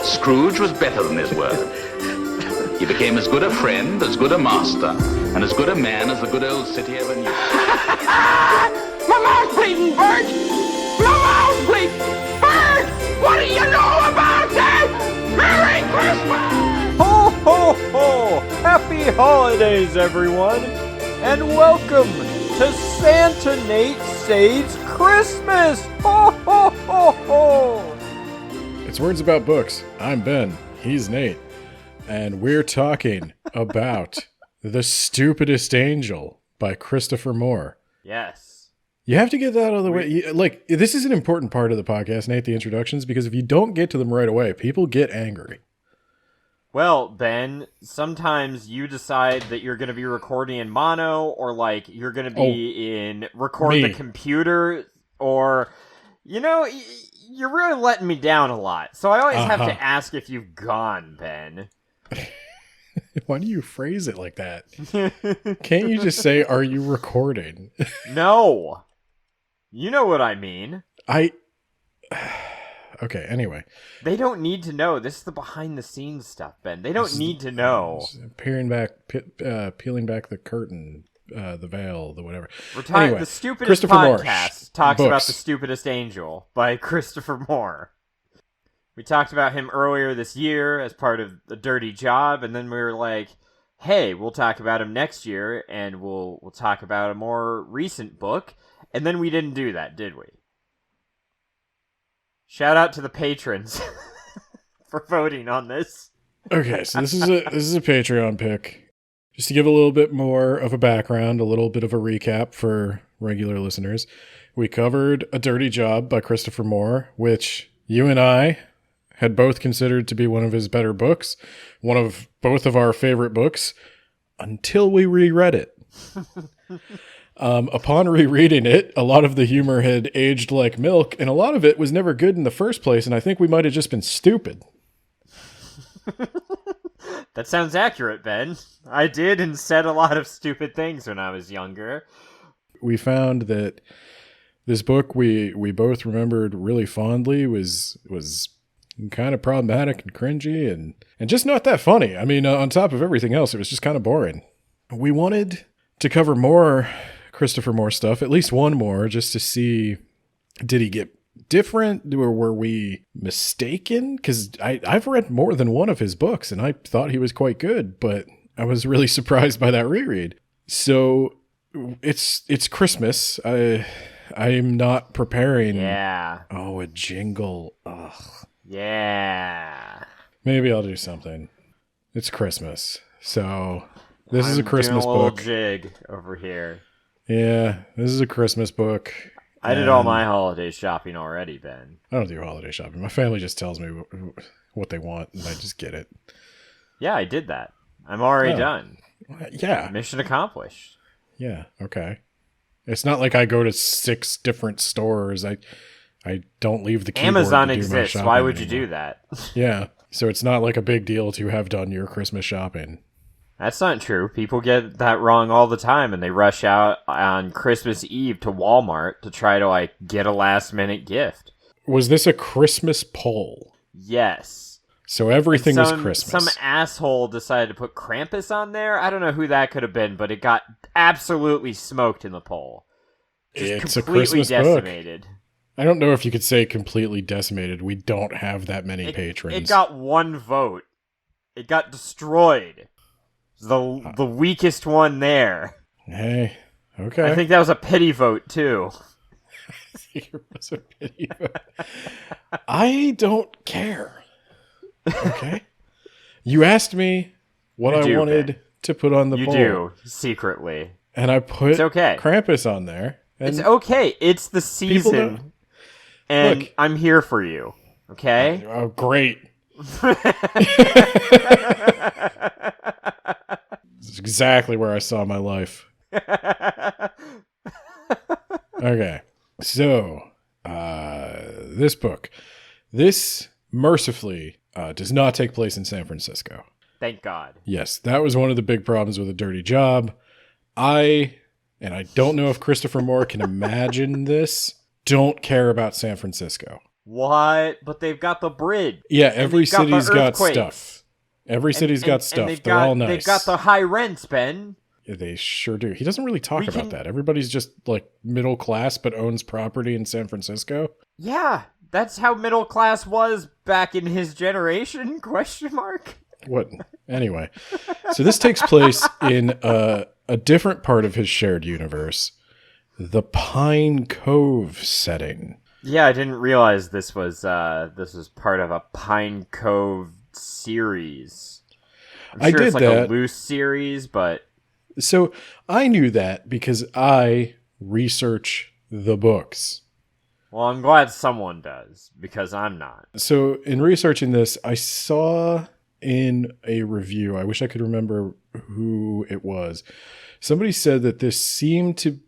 Scrooge was better than his word. He became as good a friend, as good a master, and as good a man as the good old city ever knew. My mouth's bleeding, Bert! My mouth's bleeding! Bert! What do you know about it? Merry Christmas! Ho, ho, ho! Happy holidays, everyone! And welcome to Santa Nate Saves Christmas! Ho, ho, ho, ho! It's Words About Books. I'm Ben. He's Nate. And we're talking about The Stupidest Angel by Christopher Moore. Yes. You have to get that out of the way. This is an important part of the podcast, Nate, the introductions, because if you don't get to them right away, people get angry. Well, Ben, sometimes you decide that you're going to be recording in mono, or you're going to be the computer, or, you're really letting me down a lot. So I always have to ask if you've gone, Ben. Why do you phrase it like that? Can't you just say, are you recording? No. You know what I mean. Okay, anyway. They don't need to know. This is the behind-the-scenes stuff, Ben. They don't need to know. Peeling back the curtain, the veil, the whatever. The Stupidest Podcast talks about The Stupidest Angel by Christopher Moore. We talked about him earlier this year as part of The Dirty Job, and then we were like, hey, we'll talk about him next year, and we'll talk about a more recent book. And then we didn't do that, did we? Shout out to the patrons for voting on this. Okay, so this is a Patreon pick. Just to give a little bit more of a background, a little bit of a recap for regular listeners. We covered A Dirty Job by Christopher Moore, which you and I had both considered to be one of his better books, one of both of our favorite books, until we reread it. Upon rereading it, a lot of the humor had aged like milk, and a lot of it was never good in the first place, and I think we might have just been stupid. That sounds accurate, Ben. I did and said a lot of stupid things when I was younger. We found that this book we both remembered really fondly was kind of problematic and cringy and just not that funny. I mean, on top of everything else, it was just kind of boring. We wanted to cover more Christopher Moore stuff, at least one more, just to see, did he get different, or were we mistaken? Because I've read more than one of his books, and I thought he was quite good, but I was really surprised by that reread. So it's Christmas. I'm not preparing. Yeah. Oh, a jingle. Ugh. Yeah. Maybe I'll do something. It's Christmas, so this is a Christmas doing a little book. Jig over here. Yeah, this is a Christmas book. I did all my holiday shopping already, Ben. I don't do holiday shopping. My family just tells me what they want, and I just get it. Yeah, I did that. I'm already done. Yeah. Mission accomplished. Yeah, okay. It's not like I go to 6 different stores. I don't leave the keyboard Amazon to do my exists. shopping Why would anymore. you do that? Yeah, so it's not like a big deal to have done your Christmas shopping. That's not true. People get that wrong all the time, and they rush out on Christmas Eve to Walmart to try to, get a last-minute gift. Was this a Christmas poll? Yes. So everything was Christmas. Some asshole decided to put Krampus on there. I don't know who that could have been, but it got absolutely smoked in the poll. It's completely a Christmas decimated. book. I don't know if you could say completely decimated. We don't have that many patrons. It got 1 vote. It got destroyed. The weakest one there. Hey, okay. I think that was a pity vote, too. It was a pity vote. I don't care. Okay? You asked me what I wanted to put on the poll. You do, secretly. And I put okay. Krampus on there. And it's okay. It's the season. And look, I'm here for you. Okay? Oh, great. This is exactly where I saw my life. Okay. So, this book. This, mercifully, does not take place in San Francisco. Thank God. Yes, that was one of the big problems with A Dirty Job. And I don't know if Christopher Moore can imagine this, don't care about San Francisco. What? But they've got the bridge. Yeah, every city's got stuff. Every city's got stuff. They're all nice. They've got the high rents, Ben. Yeah, they sure do. He doesn't really talk about that. Everybody's just like middle class but owns property in San Francisco. Yeah, that's how middle class was back in his generation, question mark. What? Anyway, so this takes place in a different part of his shared universe, the Pine Cove setting. Yeah, I didn't realize this was part of a Pine Cove series. I'm sure it's like a loose series, but... So I knew that because I research the books. Well, I'm glad someone does, because I'm not. So in researching this, I saw in a review, I wish I could remember who it was, somebody said that this seemed to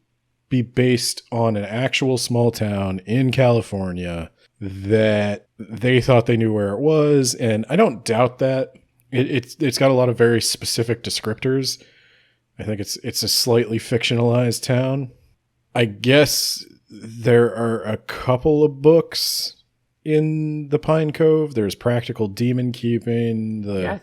be based on an actual small town in California that they thought they knew where it was, and I don't doubt that. It's got a lot of very specific descriptors. I think it's a slightly fictionalized town. I guess there are a couple of books in the Pine Cove. There's Practical Demon Keeping. Yeah,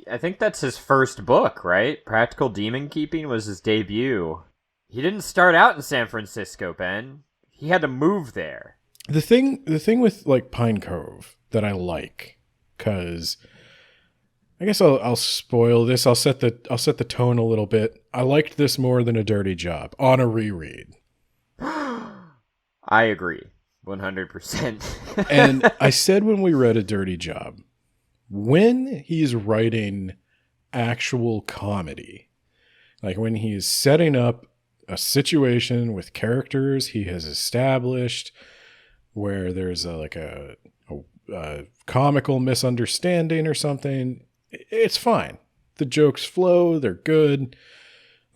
I think that's his first book, right? Practical Demon Keeping was his debut. He didn't start out in San Francisco, Ben. He had to move there. The thing with like Pine Cove that I like, because I guess I'll spoil this. I'll set the tone a little bit. I liked this more than A Dirty Job on a reread. I agree, 100%. And I said when we read A Dirty Job, when he's writing actual comedy, like when he's setting up a situation with characters he has established where there's a comical misunderstanding or something, it's fine. The jokes flow, they're good.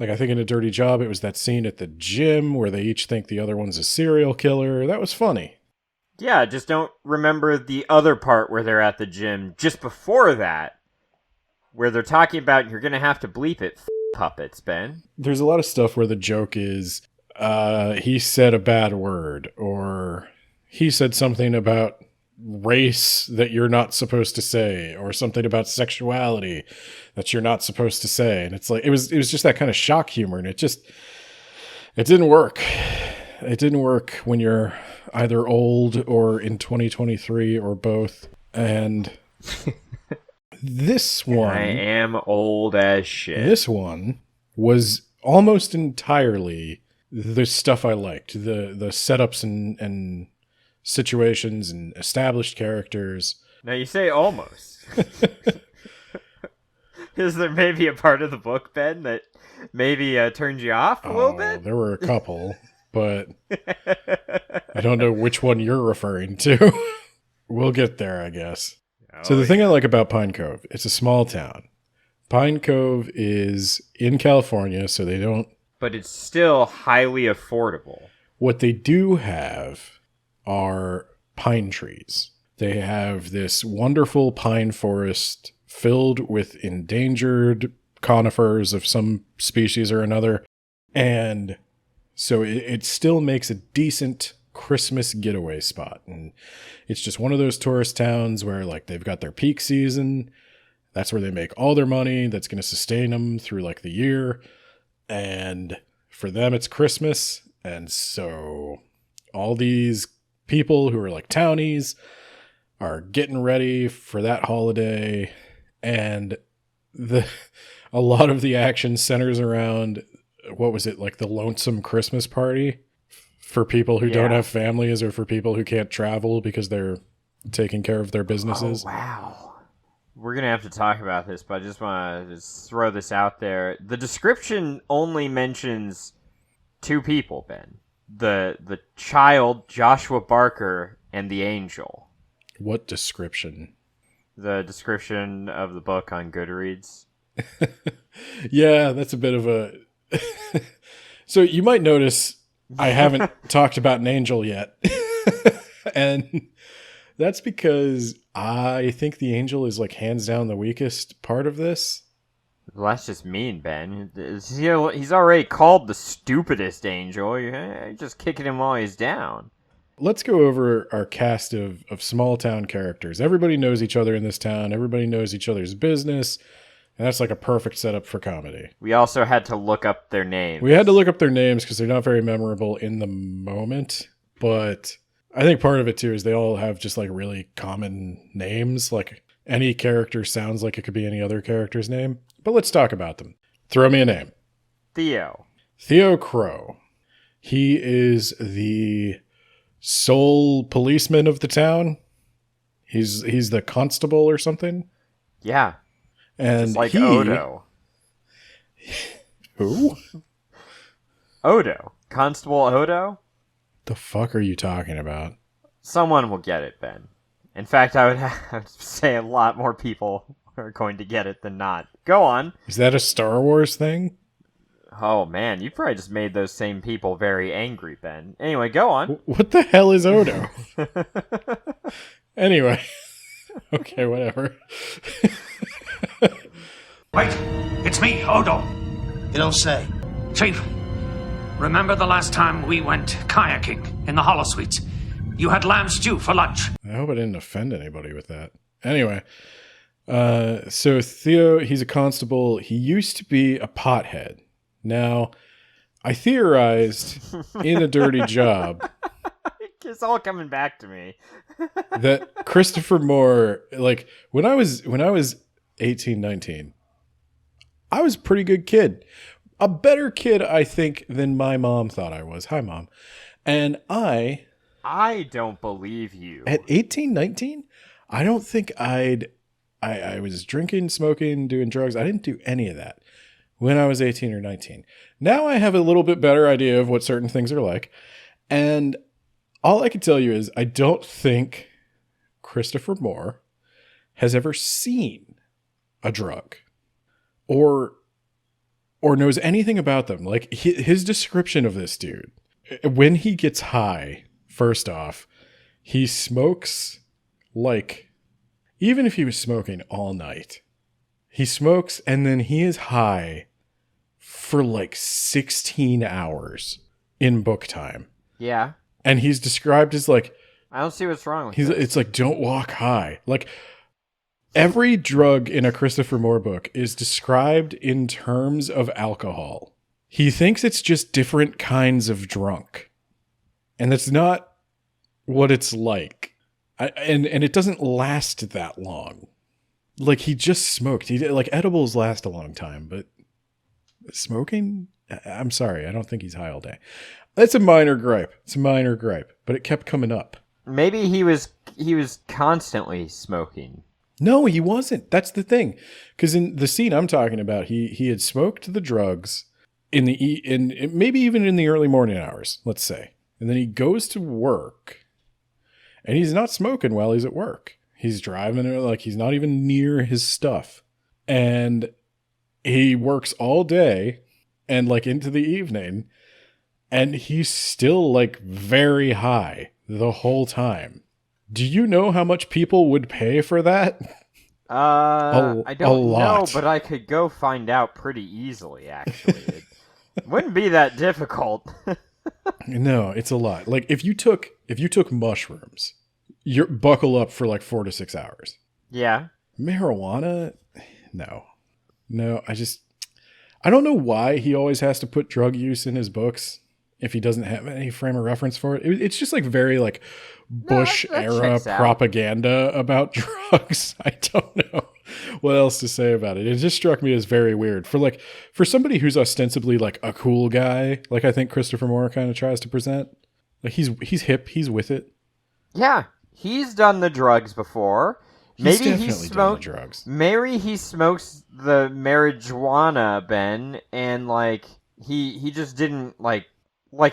Like I think in A Dirty Job, it was that scene at the gym where they each think the other one's a serial killer. That was funny. Yeah, just don't remember the other part where they're at the gym just before that, where they're talking about you're going to have to bleep it, puppets, Ben. There's a lot of stuff where the joke is, he said a bad word, or he said something about race that you're not supposed to say, or something about sexuality that you're not supposed to say. And it's like, it was just that kind of shock humor. And it didn't work. It didn't work when you're either old or in 2023 or both. And this one... I am old as shit. This one was almost entirely the stuff I liked. The setups and situations and established characters. Now you say almost. Is there maybe a part of the book, Ben, that maybe turned you off a little bit? There were a couple, but I don't know which one you're referring to. We'll get there, I guess. So the thing I like about Pine Cove, it's a small town. Pine Cove is in California, so they don't... But it's still highly affordable. What they do have are pine trees. They have this wonderful pine forest filled with endangered conifers of some species or another. And so it still makes a decent Christmas getaway spot. And it's just one of those tourist towns where like they've got their peak season. That's where they make all their money. That's going to sustain them through like the year. And for them, it's Christmas. And so all these people who are like townies are getting ready for that holiday. And a lot of the action centers around, what was it, like the lonesome Christmas party for people who don't have families or for people who can't travel because they're taking care of their businesses. Oh, wow. We're going to have to talk about this, but I just want to just throw this out there. The description only mentions two people, Ben. The child, Joshua Barker, and the angel. What description? The description of the book on Goodreads. Yeah, that's a bit of a... So you might notice I haven't talked about an angel yet. And that's because I think the angel is like hands down the weakest part of this. Well, that's just mean, Ben. He's already called the stupidest angel. You're just kicking him while he's down. let's go over our cast of small town characters. Everybody knows each other in this town. Everybody knows each other's business. And that's like a perfect setup for comedy. We also had to look up their names. We had to look up their names because they're not very memorable in the moment. But I think part of it, too, is they all have just like really common names. Like any character sounds like it could be any other character's name. But let's talk about them. Throw me a name. Theo. Theo Crow. He is the sole policeman of the town. He's the constable or something. Yeah. And just like Odo. Who? Odo. Constable Odo? The fuck are you talking about? Someone will get it, Ben. In fact, I would have to say a lot more people are going to get it than not. Go on. Is that a Star Wars thing? Oh, man, you probably just made those same people very angry, Ben. Anyway, go on. What the hell is Odo? Anyway. Okay, whatever. Wait, it's me, Odo. You don't say. Chief, remember the last time we went kayaking in the holosuites? You had lamb stew for lunch. I hope I didn't offend anybody with that. Anyway, so Theo, he's a constable. He used to be a pothead. Now, I theorized in A Dirty Job It's all coming back to me. that Christopher Moore, like when I was 18, 19, I was a pretty good kid. A better kid, I think, than my mom thought I was. Hi, Mom. And I don't believe you. At 18, 19, I don't think I was drinking, smoking, doing drugs. I didn't do any of that when I was 18 or 19. Now I have a little bit better idea of what certain things are like. And all I can tell you is I don't think Christopher Moore has ever seen a drug or knows anything about them. Like his description of this dude, when he gets high, first off, he smokes like, even if he was smoking all night, he smokes and then he is high for like 16 hours in book time. Yeah. And he's described as like, I don't see what's wrong with this. it's like, don't walk high. Like every drug in a Christopher Moore book is described in terms of alcohol. He thinks it's just different kinds of drunk. And that's not what it's like. And it doesn't last that long. Like he just smoked. Like edibles last a long time, but smoking? I'm sorry. I don't think he's high all day. That's a minor gripe. But it kept coming up. Maybe he was constantly smoking. No, he wasn't. That's the thing. Because in the scene I'm talking about, he had smoked the drugs in maybe even in the early morning hours, let's say. And then he goes to work and he's not smoking while he's at work. He's driving like he's not even near his stuff. And he works all day and like into the evening and he's still like very high the whole time. Do you know how much people would pay for that? I don't know, but I could go find out pretty easily, actually. It wouldn't be that difficult. No, it's a lot. Like if you took mushrooms, you're buckle up for like 4 to 6 hours. Yeah. Marijuana? No, I don't know why he always has to put drug use in his books if he doesn't have any frame of reference for it. It's just like very like Bush era propaganda about drugs. I don't know what else to say about it. It just struck me as very weird for somebody who's ostensibly like a cool guy. Like I think Christopher Moore kind of tries to present. Like he's hip. He's with it. Yeah. He's done the drugs before. Maybe he definitely done the drugs. Maybe he smokes the marijuana, Ben, and like he just didn't like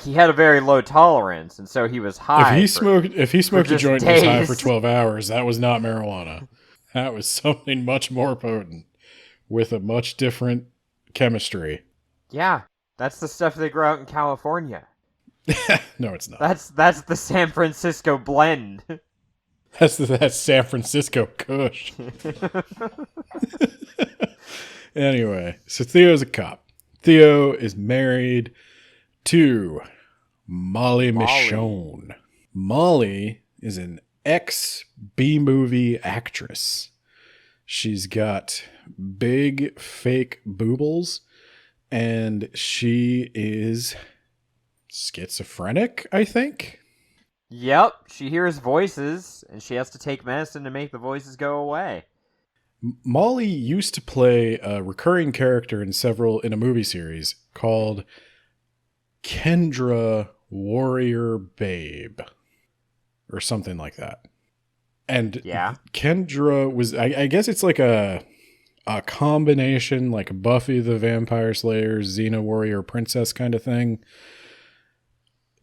he had a very low tolerance, and so he was high. If he smoked a joint and was high for days. 12 hours, that was not marijuana. That was something much more potent with a much different chemistry. Yeah, that's the stuff they grow out in California. No, it's not. That's the San Francisco blend. That's San Francisco Kush. Anyway, so Theo's a cop. Theo is married to Molly Michonne. Molly is an ex-B-movie actress. She's got big fake boobles, and she is schizophrenic, I think. Yep, she hears voices, and she has to take medicine to make the voices go away. Molly used to play a recurring character in a movie series called Kendra Warrior Babe, or something like that. And yeah, Kendra was, I guess it's like a combination, like Buffy the Vampire Slayer, Xena Warrior Princess kind of thing.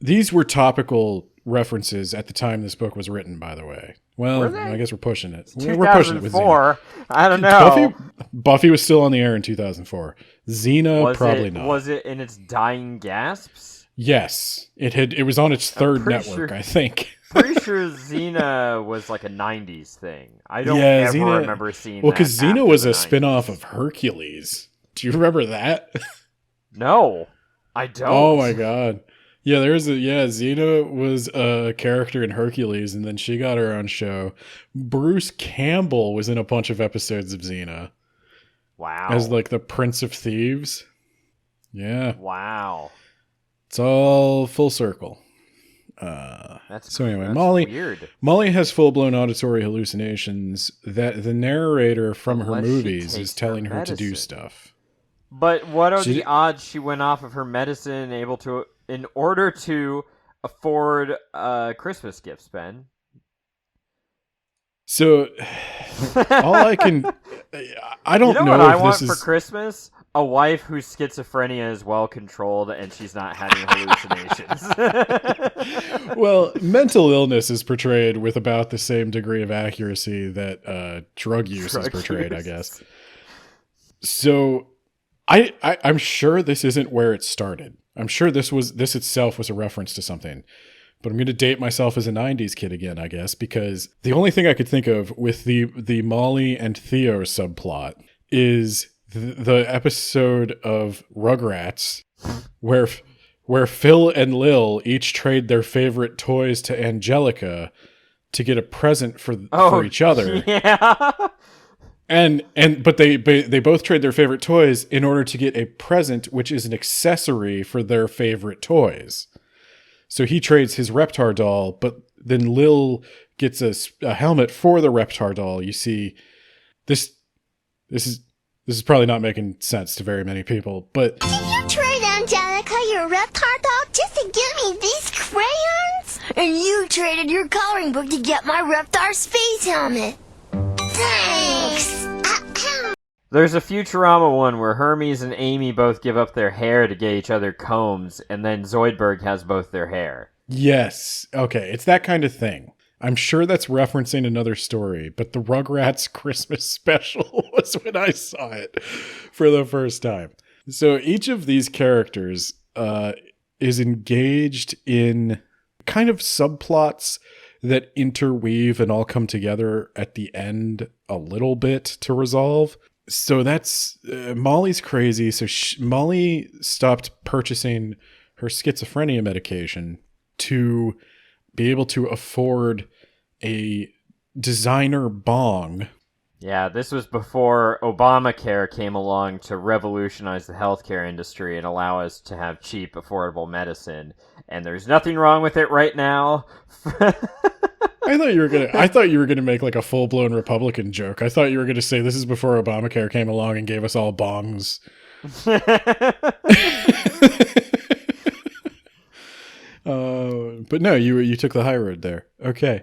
These were topical references at the time this book was written, by the way. Well, I guess we're pushing it. We're pushing it with Xena. I don't know. Buffy was still on the air in 2004. Xena, probably not. Was it in its dying gasps? Yes. It was on its third network, I think. Pretty sure Xena was like a 90s thing. I don't ever remember seeing that. Well, because Xena was a 90s. spin-off of Hercules. Do you remember that? No, I don't. Oh my god. Yeah, Xena was a character in Hercules, and then she got her own show. Bruce Campbell was in a bunch of episodes of Xena. Wow. As like the Prince of Thieves. Yeah. Wow. It's all full circle. That's weird. Molly has full-blown auditory hallucinations that the narrator from her movies is telling her to do stuff. But what are the odds she went off of her medicine in order to afford Christmas gifts, Ben? So, all I can... I don't know what if I want this is... for Christmas? A wife whose schizophrenia is well controlled and she's not having hallucinations. Well, mental illness is portrayed with about the same degree of accuracy that drug use is portrayed, I guess. So, I'm sure this isn't where it started. I'm sure this itself was a reference to something. But I'm going to date myself as a 90s kid again, I guess, because the only thing I could think of with the Molly and Theo subplot is the episode of Rugrats where Phil and Lil each trade their favorite toys to Angelica to get a present for each other. Yeah. But they both trade their favorite toys in order to get a present, which is an accessory for their favorite toys. So he trades his Reptar doll, but then Lil gets a helmet for the Reptar doll. You see, this is probably not making sense to very many people, but... Did you trade Angelica your Reptar doll just to give me these crayons? And you traded your coloring book to get my Reptar space helmet. Thanks! There's a Futurama one where Hermes and Amy both give up their hair to get each other combs, and then Zoidberg has both their hair. Yes. Okay, it's that kind of thing. I'm sure that's referencing another story, but the Rugrats Christmas special was when I saw it for the first time. So each of these characters is engaged in kind of subplots that interweave and all come together at the end a little bit to resolve. So that's Molly's crazy. So Molly stopped purchasing her schizophrenia medication to be able to afford a designer bong. Yeah, this was before Obamacare came along to revolutionize the healthcare industry and allow us to have cheap, affordable medicine. And there's nothing wrong with it right now. I thought you were gonna make like a full-blown Republican joke. I thought you were gonna say this is before Obamacare came along and gave us all bongs. But no, you took the high road there. Okay.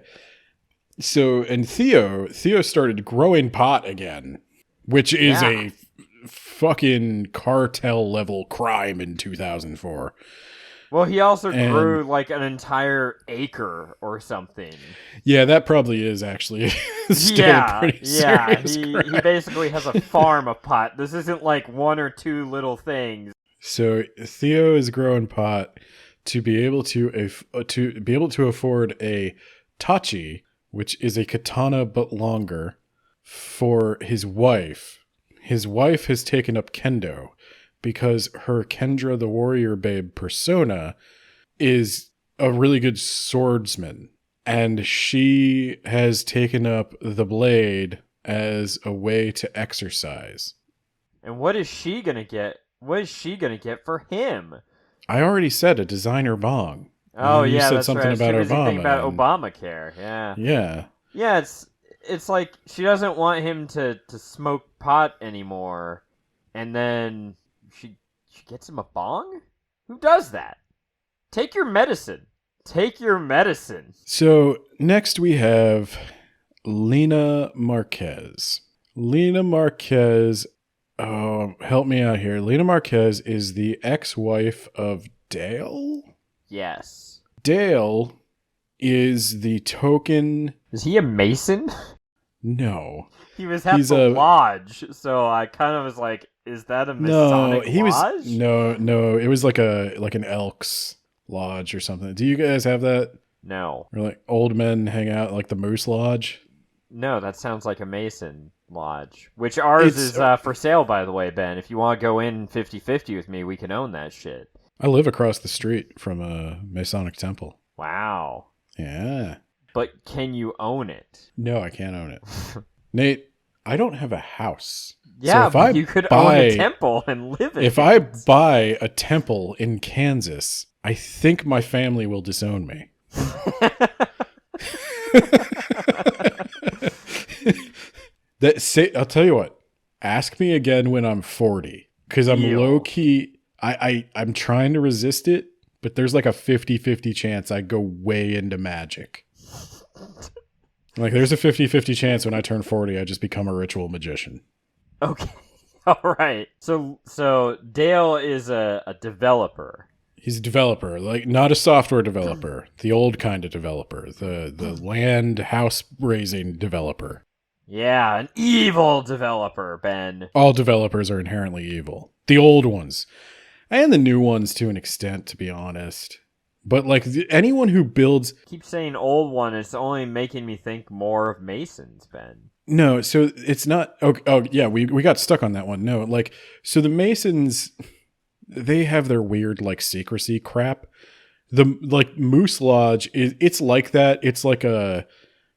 So, and Theo started growing pot again, which is a fucking cartel level crime in 2004. Well, he also grew like an entire acre or something. Yeah, that probably is actually still a pretty serious crime. He basically has a farm of pot. This isn't like one or two little things. So Theo is growing pot to be able to afford a tachi, which is a katana but longer, for his wife. His wife has taken up kendo because her Kendra the Warrior Babe persona is a really good swordsman, and she has taken up the blade as a way to exercise. And what is she gonna get? What is she gonna get for him? I already said a designer bong. Oh, you yeah, said that's something right. about She was thinking Obama. about and- Obamacare, yeah. Yeah. Yeah, it's like she doesn't want him to smoke pot anymore, and then she gets him a bong? Who does that? Take your medicine. Take your medicine. So next we have Lena Marquez. Lena Marquez, oh, help me out here. Lena Marquez is the ex-wife of Dale? Yes. Dale is the token... Is he a Mason? No. He was at He's the a- lodge, so I kind of was like, is that a No, Masonic he lodge? was... No, it was like an Elks lodge or something. Do you guys have that? No. Where like old men hang out like the Moose Lodge? No, that sounds like a Mason lodge. Which ours It's- is for sale, by the way, Ben. If you want to go in 50-50 with me, we can own that shit. I live across the street from a Masonic temple. Wow. Yeah. But can you own it? No, I can't own it. Nate, I don't have a house. Yeah, so if but I you could buy, own a temple and live in If I buy a temple in Kansas, I think my family will disown me. I'll tell you what. Ask me again when I'm 40, because I'm Ew. low key. I'm trying to resist it, but there's like a 50-50 chance I go way into magic. Like there's a 50-50 chance when I turn 40, I just become a ritual magician. Okay. All right. So Dale is a developer. He's a developer, like not a software developer, the old kind of developer, the land house raising developer. Yeah, an evil developer, Ben. All developers are inherently evil. The old ones. And the new ones to an extent, to be honest. But like anyone who builds... Keep saying old one, it's only making me think more of Masons, Ben. No, so it's not... Oh yeah, we got stuck on that one. No, like, so the Masons, they have their weird like secrecy crap. The like Moose Lodge, it's like that. It's like a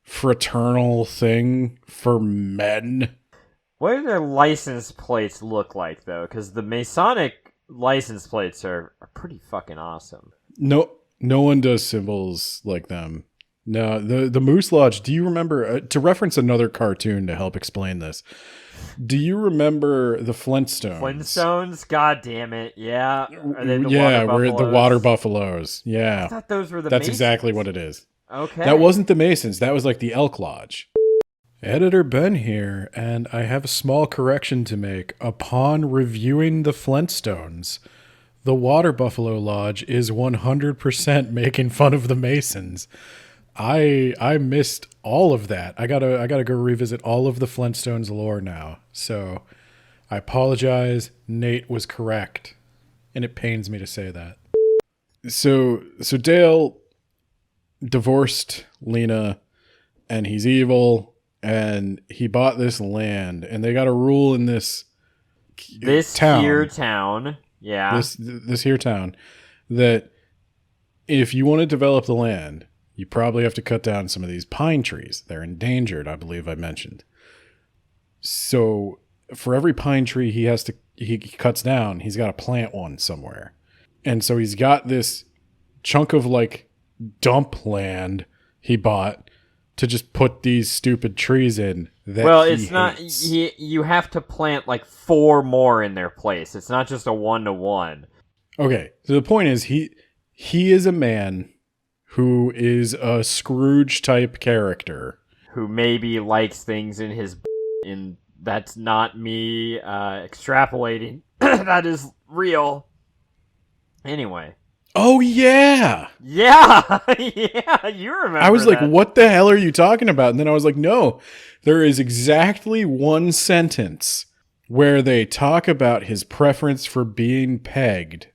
fraternal thing for men. What do their license plates look like, though? Because the Masonic license plates are pretty fucking awesome. No one does symbols like them. No, the Moose Lodge, do you remember, to reference another cartoon to help explain this, do you remember the Flintstones? Flintstones? God damn it. Yeah. Are they the Yeah, water we're the buffaloes? water buffaloes. Yeah. I thought those were the That's Masons. exactly what it is. Okay. That wasn't the Masons. That was like the Elk Lodge. Editor Ben here, and I have a small correction to make. Upon reviewing the Flintstones, the Water Buffalo Lodge is 100% making fun of the Masons. I missed all of that. I gotta go revisit all of the Flintstones lore now. So I apologize. Nate was correct, and it pains me to say that. So Dale divorced Lena, and he's evil, and he bought this land, and they got a rule in this town. Here town. Yeah. This here town, that if you want to develop the land, you probably have to cut down some of these pine trees. They're endangered, I believe I mentioned. So for every pine tree he cuts down, he's got to plant one somewhere. And so he's got this chunk of like dump land he bought to just put these stupid trees in. That it's not. You have to plant like 4 more in their place. It's not just a 1-to-1. Okay, so the point is he is a man who is a Scrooge type character Who maybe likes things in his in that's not me extrapolating. That is real. Anyway. Oh yeah. Yeah, yeah, you remember. I was like, that. what the hell are you talking about? And then I was like, no, there is exactly one sentence where they talk about his preference for being pegged.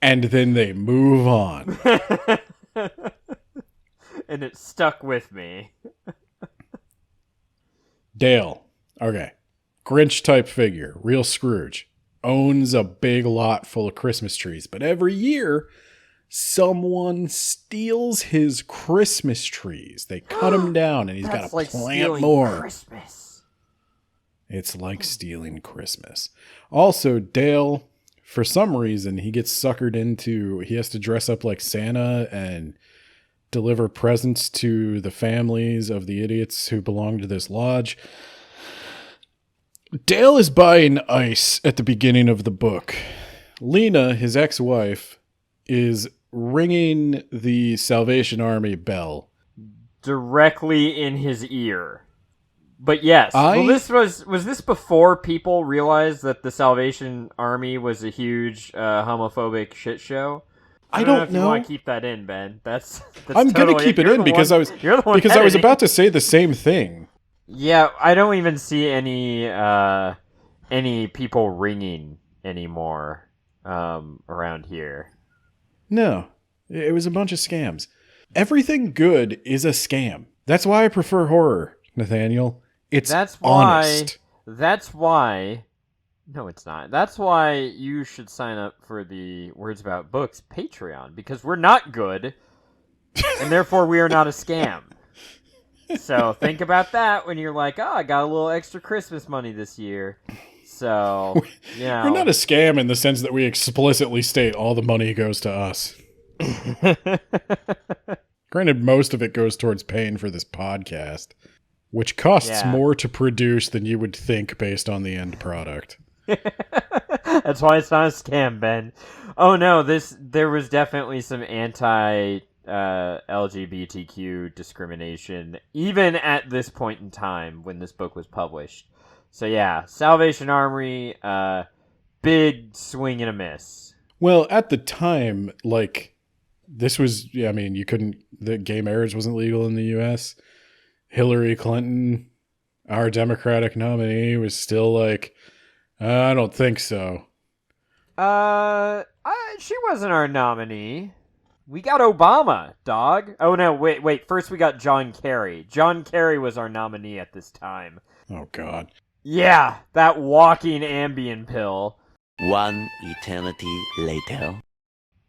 And then they move on. And it stuck with me. Dale. Okay. Grinch type figure. Real Scrooge. owns a big lot full of Christmas trees. But every year, someone steals his Christmas trees. They cut them down, and he's got to plant more. Christmas. It's like stealing Christmas. Also, Dale, for some reason, he gets suckered into, he has to dress up like Santa and deliver presents to the families of the idiots who belong to this lodge. Dale is buying ice at the beginning of the book. Lena, his ex-wife, is ringing the Salvation Army bell. Directly in his ear. But yes, was this before people realized that the Salvation Army was a huge homophobic shit show? I don't know. If you want to keep that in, Ben. That's I'm going to keep it in because I was about to say the same thing. Yeah, I don't even see any people ringing anymore around here. No, it was a bunch of scams. Everything good is a scam. That's why I prefer horror, Nathaniel. That's honest. That's why. No, it's not. That's why you should sign up for the Words About Books Patreon, because we're not good, and therefore we are not a scam. So think about that when you're like, oh, I got a little extra Christmas money this year. So, you know. We're not a scam in the sense that we explicitly state all the money goes to us. Granted, most of it goes towards paying for this podcast, which costs more to produce than you would think based on the end product. That's why it's not a scam, Ben. Oh no, there was definitely some anti LGBTQ discrimination even at this point in time when this book was published. So yeah, Salvation Army, big swing and a miss. Well, at the time, like, this was, I mean, the gay marriage wasn't legal in the U.S. Hillary Clinton, our Democratic nominee, was still like, I don't think so. She wasn't our nominee. We got Obama, dog. Oh, no, wait. First we got John Kerry. John Kerry was our nominee at this time. Oh, God. Yeah, that walking Ambien pill. One eternity later.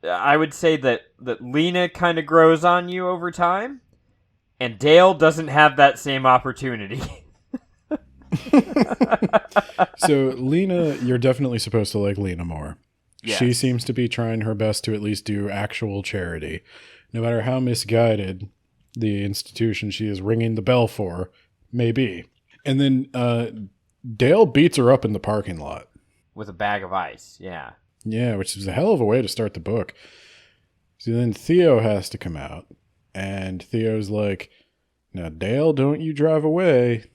I would say that Lena kind of grows on you over time, and Dale doesn't have that same opportunity. So, Lena, you're definitely supposed to like Lena more. Yes. She seems to be trying her best to at least do actual charity. No matter how misguided the institution she is ringing the bell for may be. And then Dale beats her up in the parking lot. With a bag of ice, yeah. Yeah, which is a hell of a way to start the book. So then Theo has to come out. And Theo's like, now, Dale, don't you drive away.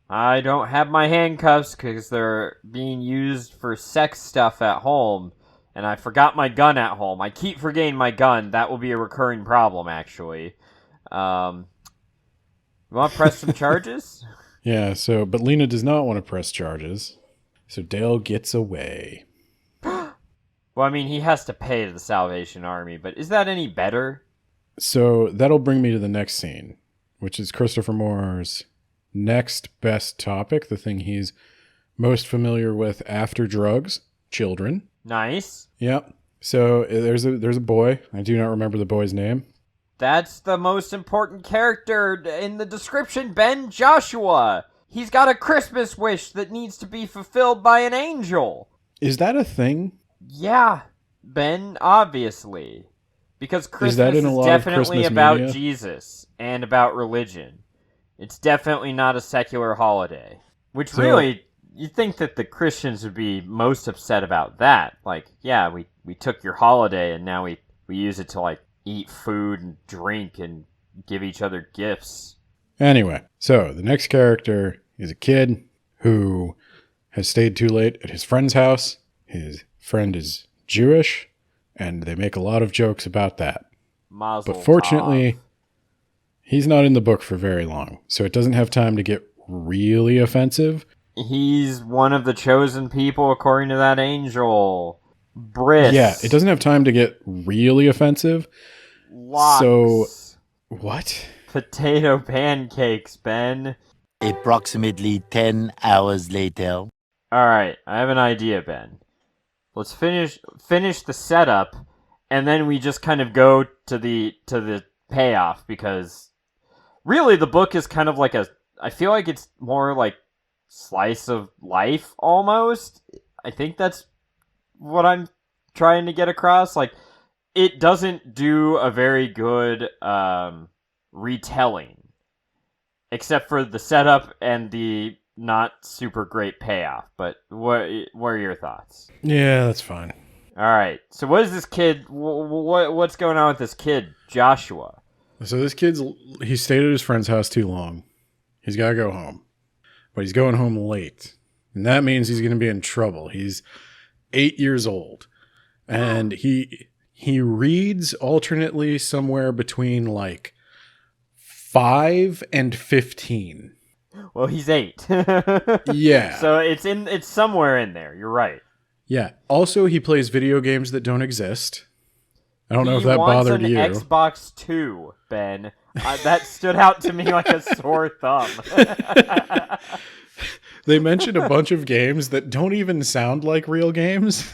I don't have my handcuffs because they're being used for sex stuff at home. And I forgot my gun at home. I keep forgetting my gun. That will be a recurring problem, actually. You want to press some charges? Yeah, but Lena does not want to press charges. So Dale gets away. Well, I mean, he has to pay to the Salvation Army, but is that any better? So that'll bring me to the next scene, which is Christopher Moore's next best topic, the thing he's most familiar with after drugs, children. Nice. Yep. So there's a boy. I do not remember the boy's name. That's the most important character in the description, Ben. Joshua. He's got a Christmas wish that needs to be fulfilled by an angel. Is that a thing? Yeah, Ben, obviously. Because Christmas is definitely about Jesus and about religion. It's definitely not a secular holiday. Which really, you'd think that the Christians would be most upset about that. Like, yeah, we took your holiday and now we use it to, like, eat food and drink and give each other gifts. Anyway, so the next character is a kid who has stayed too late at his friend's house. His friend is Jewish, and they make a lot of jokes about that. Mazel but fortunately, tov. He's not in the book for very long, so it doesn't have time to get really offensive. He's one of the chosen people according to that angel. Briss. Yeah, it doesn't have time to get really offensive. Lox. So, what? Potato pancakes, Ben. Approximately 10 hours later. Alright, I have an idea, Ben. let's finish the setup, and then we just kind of go to the payoff, because really the book is kind of like I feel like it's more like slice of life almost. I think that's what I'm trying to get across. Like, it doesn't do a very good retelling, except for the setup and the not super great payoff. But what are your thoughts? Yeah, that's fine. All right. So what is this kid? What's going on with this kid, Joshua? So this he stayed at his friend's house too long. He's got to go home, but he's going home late, and that means he's going to be in trouble. He's 8 years old, and he reads alternately somewhere between like 5 and 15. Well, he's 8. Yeah. So it's somewhere in there. You're right. Yeah. Also, he plays video games that don't exist. I don't know if that bothered you. He wants an Xbox 2, Ben. That stood out to me like a sore thumb. They mentioned a bunch of games that don't even sound like real games.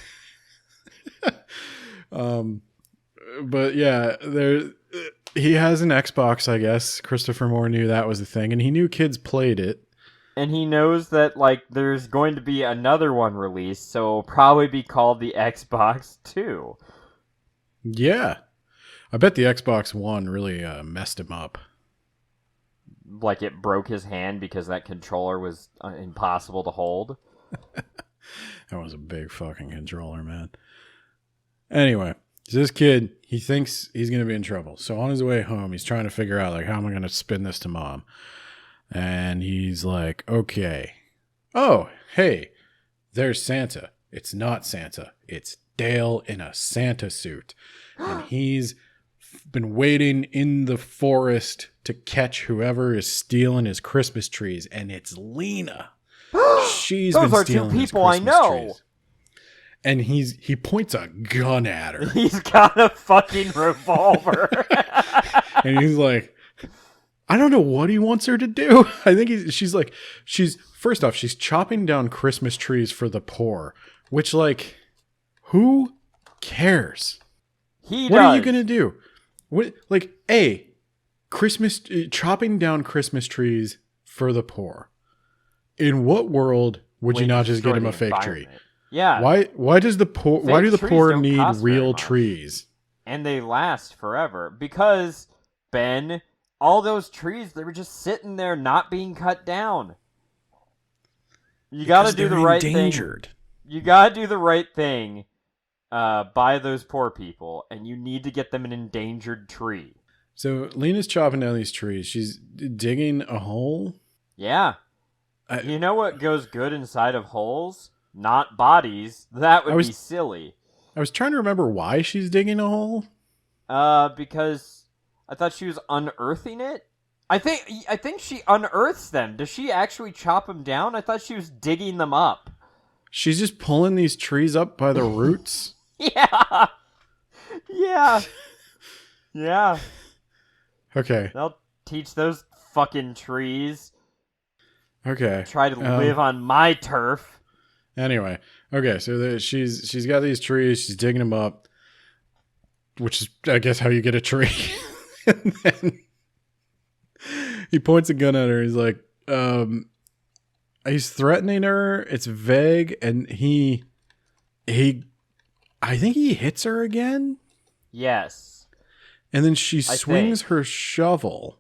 But yeah, he has an Xbox, I guess. Christopher Moore knew that was the thing, and he knew kids played it. And he knows that, like, there's going to be another one released, so it'll probably be called the Xbox 2. Yeah. I bet the Xbox One really messed him up. Like, it broke his hand because that controller was impossible to hold. That was a big fucking controller, man. Anyway, this kid, he thinks he's going to be in trouble. So on his way home, he's trying to figure out, like, how am I going to spin this to mom? And he's like, okay. Oh, hey, there's Santa. It's not Santa. It's Dale in a Santa suit. And he's been waiting in the forest to catch whoever is stealing his Christmas trees. And it's Lena. She's Those been are two stealing his people I Christmas know. trees. And he points a gun at her. He's got a fucking revolver. And he's like, I don't know what he wants her to do. I think she's first off, she's chopping down Christmas trees for the poor, which, like, who cares? What are you going to do? What, like, chopping down Christmas trees for the poor. In what world would you not just get him a fake tree? Yeah. Why do the poor need real trees? And they last forever because, Ben, all those trees, they were just sitting there not being cut down. You got to do the right thing. You got to do the right thing by those poor people, and you need to get them an endangered tree. So Lena's chopping down these trees. She's digging a hole. Yeah. You know what goes good inside of holes? Not bodies. That would be silly. I was trying to remember why she's digging a hole. Because I thought she was unearthing it. I think she unearths them. Does she actually chop them down? I thought she was digging them up. She's just pulling these trees up by the roots. Yeah. Yeah. Yeah. Okay. They'll teach those fucking trees. Okay. Try to live on my turf. Anyway. Okay, so she's got these trees. She's digging them up, which is, I guess, how you get a tree. And then he points a gun at her. He's like, he's threatening her. It's vague, and I think he hits her again. Yes. And then she swings her shovel.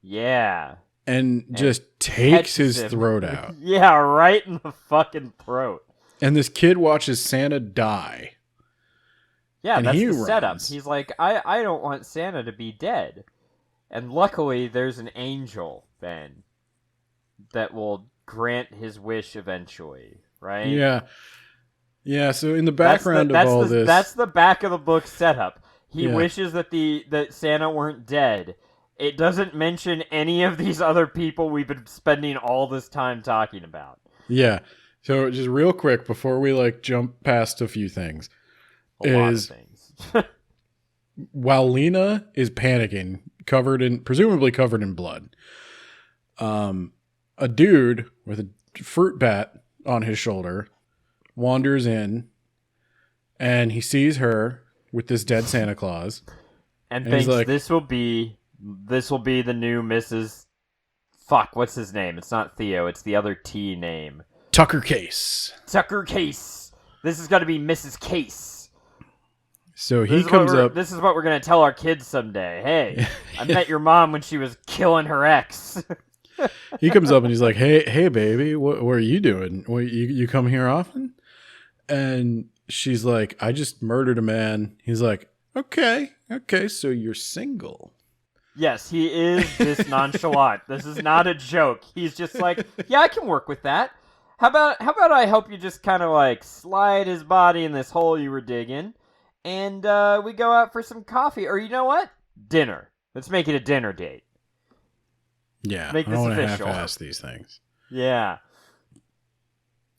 Yeah. And just takes his throat out. Yeah, right in the fucking throat. And this kid watches Santa die. Yeah, and that's the runs. setup. He's like, I don't want Santa to be dead. And luckily, there's an angel, Ben, that will grant his wish eventually, right? Yeah. Yeah, so in the background of all this... That's the back of the book setup. He wishes that Santa weren't dead. It doesn't mention any of these other people we've been spending all this time talking about. Yeah. So just real quick, before we jump past a few things. A lot of things. While Lena is panicking, presumably covered in blood, a dude with a fruit bat on his shoulder wanders in and he sees her with this dead Santa Claus. And thinks he's like, this will be the new Mrs. Fuck, what's his name? It's not Theo, it's the other T name. Tucker Case. Tucker Case. This is going to be Mrs. Case. So he comes up. This is what we're going to tell our kids someday. Hey, I met your mom when she was killing her ex. He comes up and he's like, hey, baby, what are you doing? You come here often? And she's like, I just murdered a man. He's like, okay, so you're single. Yes, he is this nonchalant. This is not a joke. He's just like, yeah, I can work with that. How about I help you just kind of like slide his body in this hole you were digging, and we go out for some coffee, or you know what? Dinner. Let's make it a dinner date. Yeah, make I this don't want to official. half-ass these things. Yeah.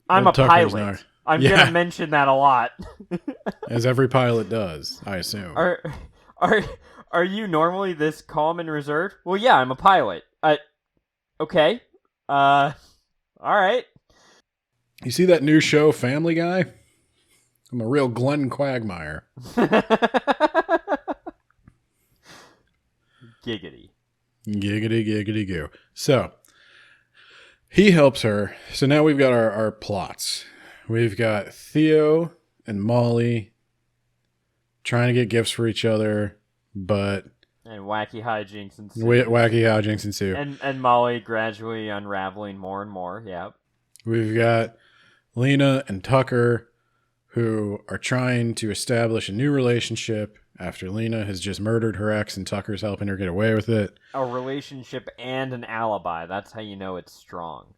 I'm Well, a Tucker's pilot. not- I'm Yeah. gonna mention that a lot. As every pilot does, I assume. Are you normally this calm and reserved? Well, yeah, I'm a pilot. Okay. All right. You see that new show, Family Guy? I'm a real Glenn Quagmire. Giggity. Giggity goo. So, he helps her. So now we've got our plots. We've got Theo and Molly trying to get gifts for each other, but... And wacky hijinks ensue. Wacky hijinks ensue. And Molly gradually unraveling more and more, yep. We've got Lena and Tucker, who are trying to establish a new relationship after Lena has just murdered her ex and Tucker's helping her get away with it. A relationship and an alibi. That's how you know it's strong.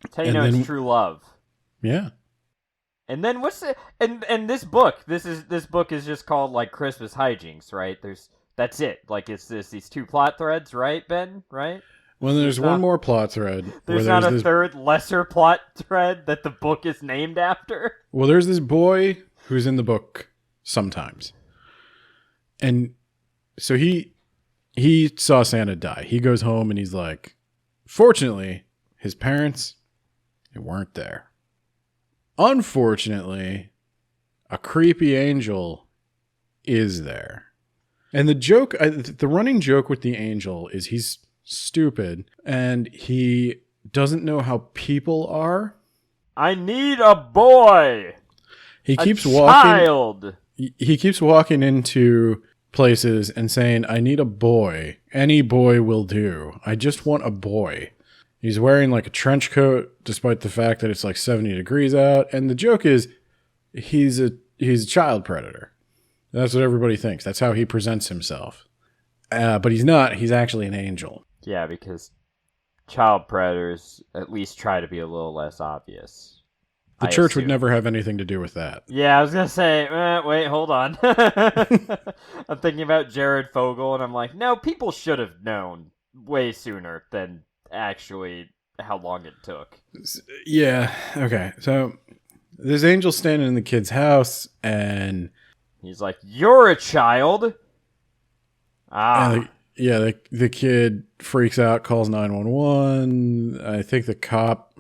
That's how you know it's true love. Yeah. And then what's the and this book? This book is just called like Christmas hijinks, right? That's it. Like it's these two plot threads, right, Ben? Right? Well, there's one more plot thread. There's not a third lesser plot thread that the book is named after. Well, there's this boy who's in the book sometimes. And so he saw Santa die. He goes home and he's like, fortunately, his parents, they weren't there. Unfortunately, a creepy angel is there. And the running joke with the angel is he's stupid and he doesn't know how people are. I need a boy. He keeps walking into places and saying, I need a boy. Any boy will do. I just want a boy. He's wearing like a trench coat despite the fact that it's like 70 degrees out. And the joke is he's a child predator. That's what everybody thinks. That's how he presents himself. But he's not. He's actually an angel. Yeah, because child predators at least try to be a little less obvious. The church would never have anything to do with that. Yeah, I was going to say, wait, hold on. I'm thinking about Jared Fogle, and I'm like, no, people should have known way sooner than actually how long it took. Yeah, okay. So this angel's standing in the kid's house, and... he's like, you're a child? Ah. And the kid freaks out, calls 911. I think the cop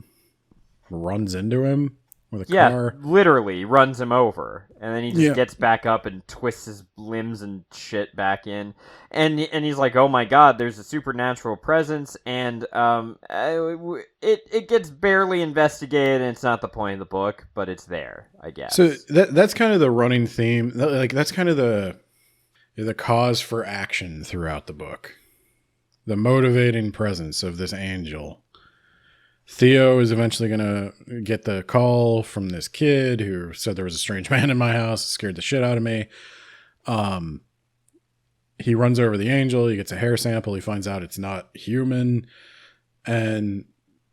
runs into him with a car. Yeah, literally runs him over. And then he just gets back up and twists his limbs and shit back in. And he's like, oh my god, there's a supernatural presence. And it gets barely investigated, and it's not the point of the book, but it's there, I guess. So that's kind of the running theme. Like, that's kind of the cause for action throughout the book. The motivating presence of this angel. Theo is eventually going to get the call from this kid who said there was a strange man in my house. It scared the shit out of me. He runs over the angel. He gets a hair sample. He finds out it's not human. And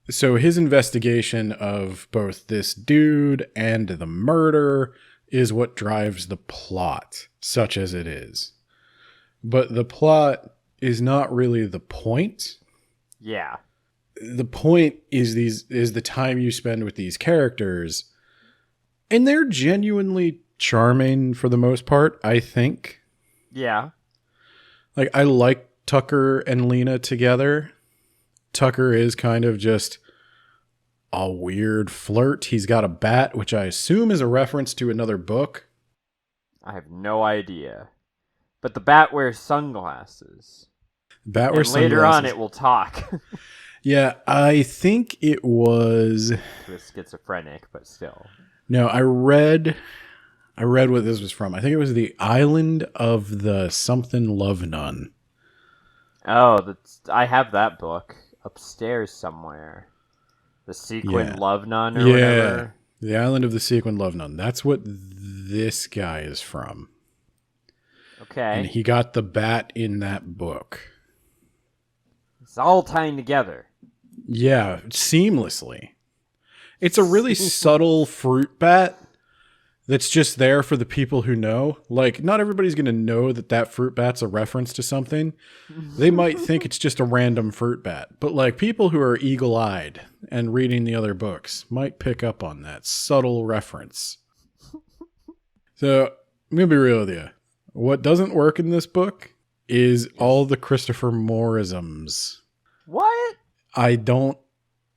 so his investigation of both this dude and the murder is what drives the plot, such as it is. But the plot is not really the point. Yeah. The point is the time you spend with these characters, and they're genuinely charming for the most part, I think. Yeah. Like, I like Tucker and Lena together. Tucker is kind of just a weird flirt. He's got a bat, which I assume is a reference to another book. I have no idea. But the bat wears sunglasses. Bat wears sunglasses. Later on, it will talk. Yeah, I think it was... It was schizophrenic, but still. No, I read what this was from. I think it was the Island of the Something Love Nun. Oh, I have that book upstairs somewhere. The Sequin Love Nun or whatever. The Island of the Sequin Love Nun. That's what this guy is from. Okay. And he got the bat in that book. It's all tying together. Yeah, seamlessly. It's a really subtle fruit bat that's just there for the people who know. Like, not everybody's going to know that fruit bat's a reference to something. They might think it's just a random fruit bat. But, like, people who are eagle-eyed and reading the other books might pick up on that subtle reference. So, I'm going to be real with you. What doesn't work in this book is all the Christopher Mooreisms. What? I don't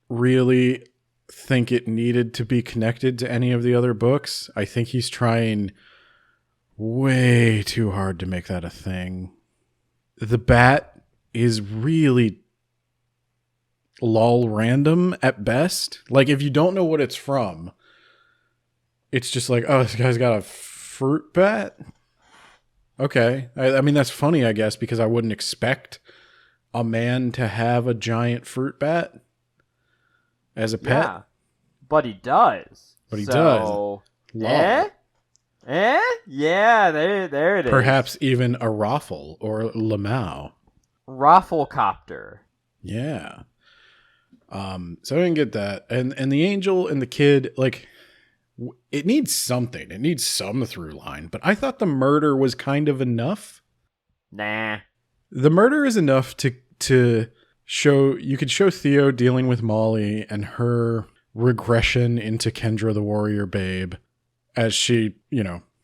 really think it needed to be connected to any of the other books. I think he's trying way too hard to make that a thing. The bat is really lol random at best. Like, if you don't know what it's from, it's just like, oh, this guy's got a fruit bat? Okay. I mean, that's funny, I guess, because I wouldn't expect a man to have a giant fruit bat as a pet. Yeah, but he does. Does. Yeah, there it is. Perhaps even a Raffle or Lamau. Rafflecopter. Yeah. So I didn't get that. And the angel and the kid, like, it needs something. It needs some through line. But I thought the murder was kind of enough. Nah. The murder is enough to show, you could show Theo dealing with Molly and her regression into Kendra the warrior babe as she,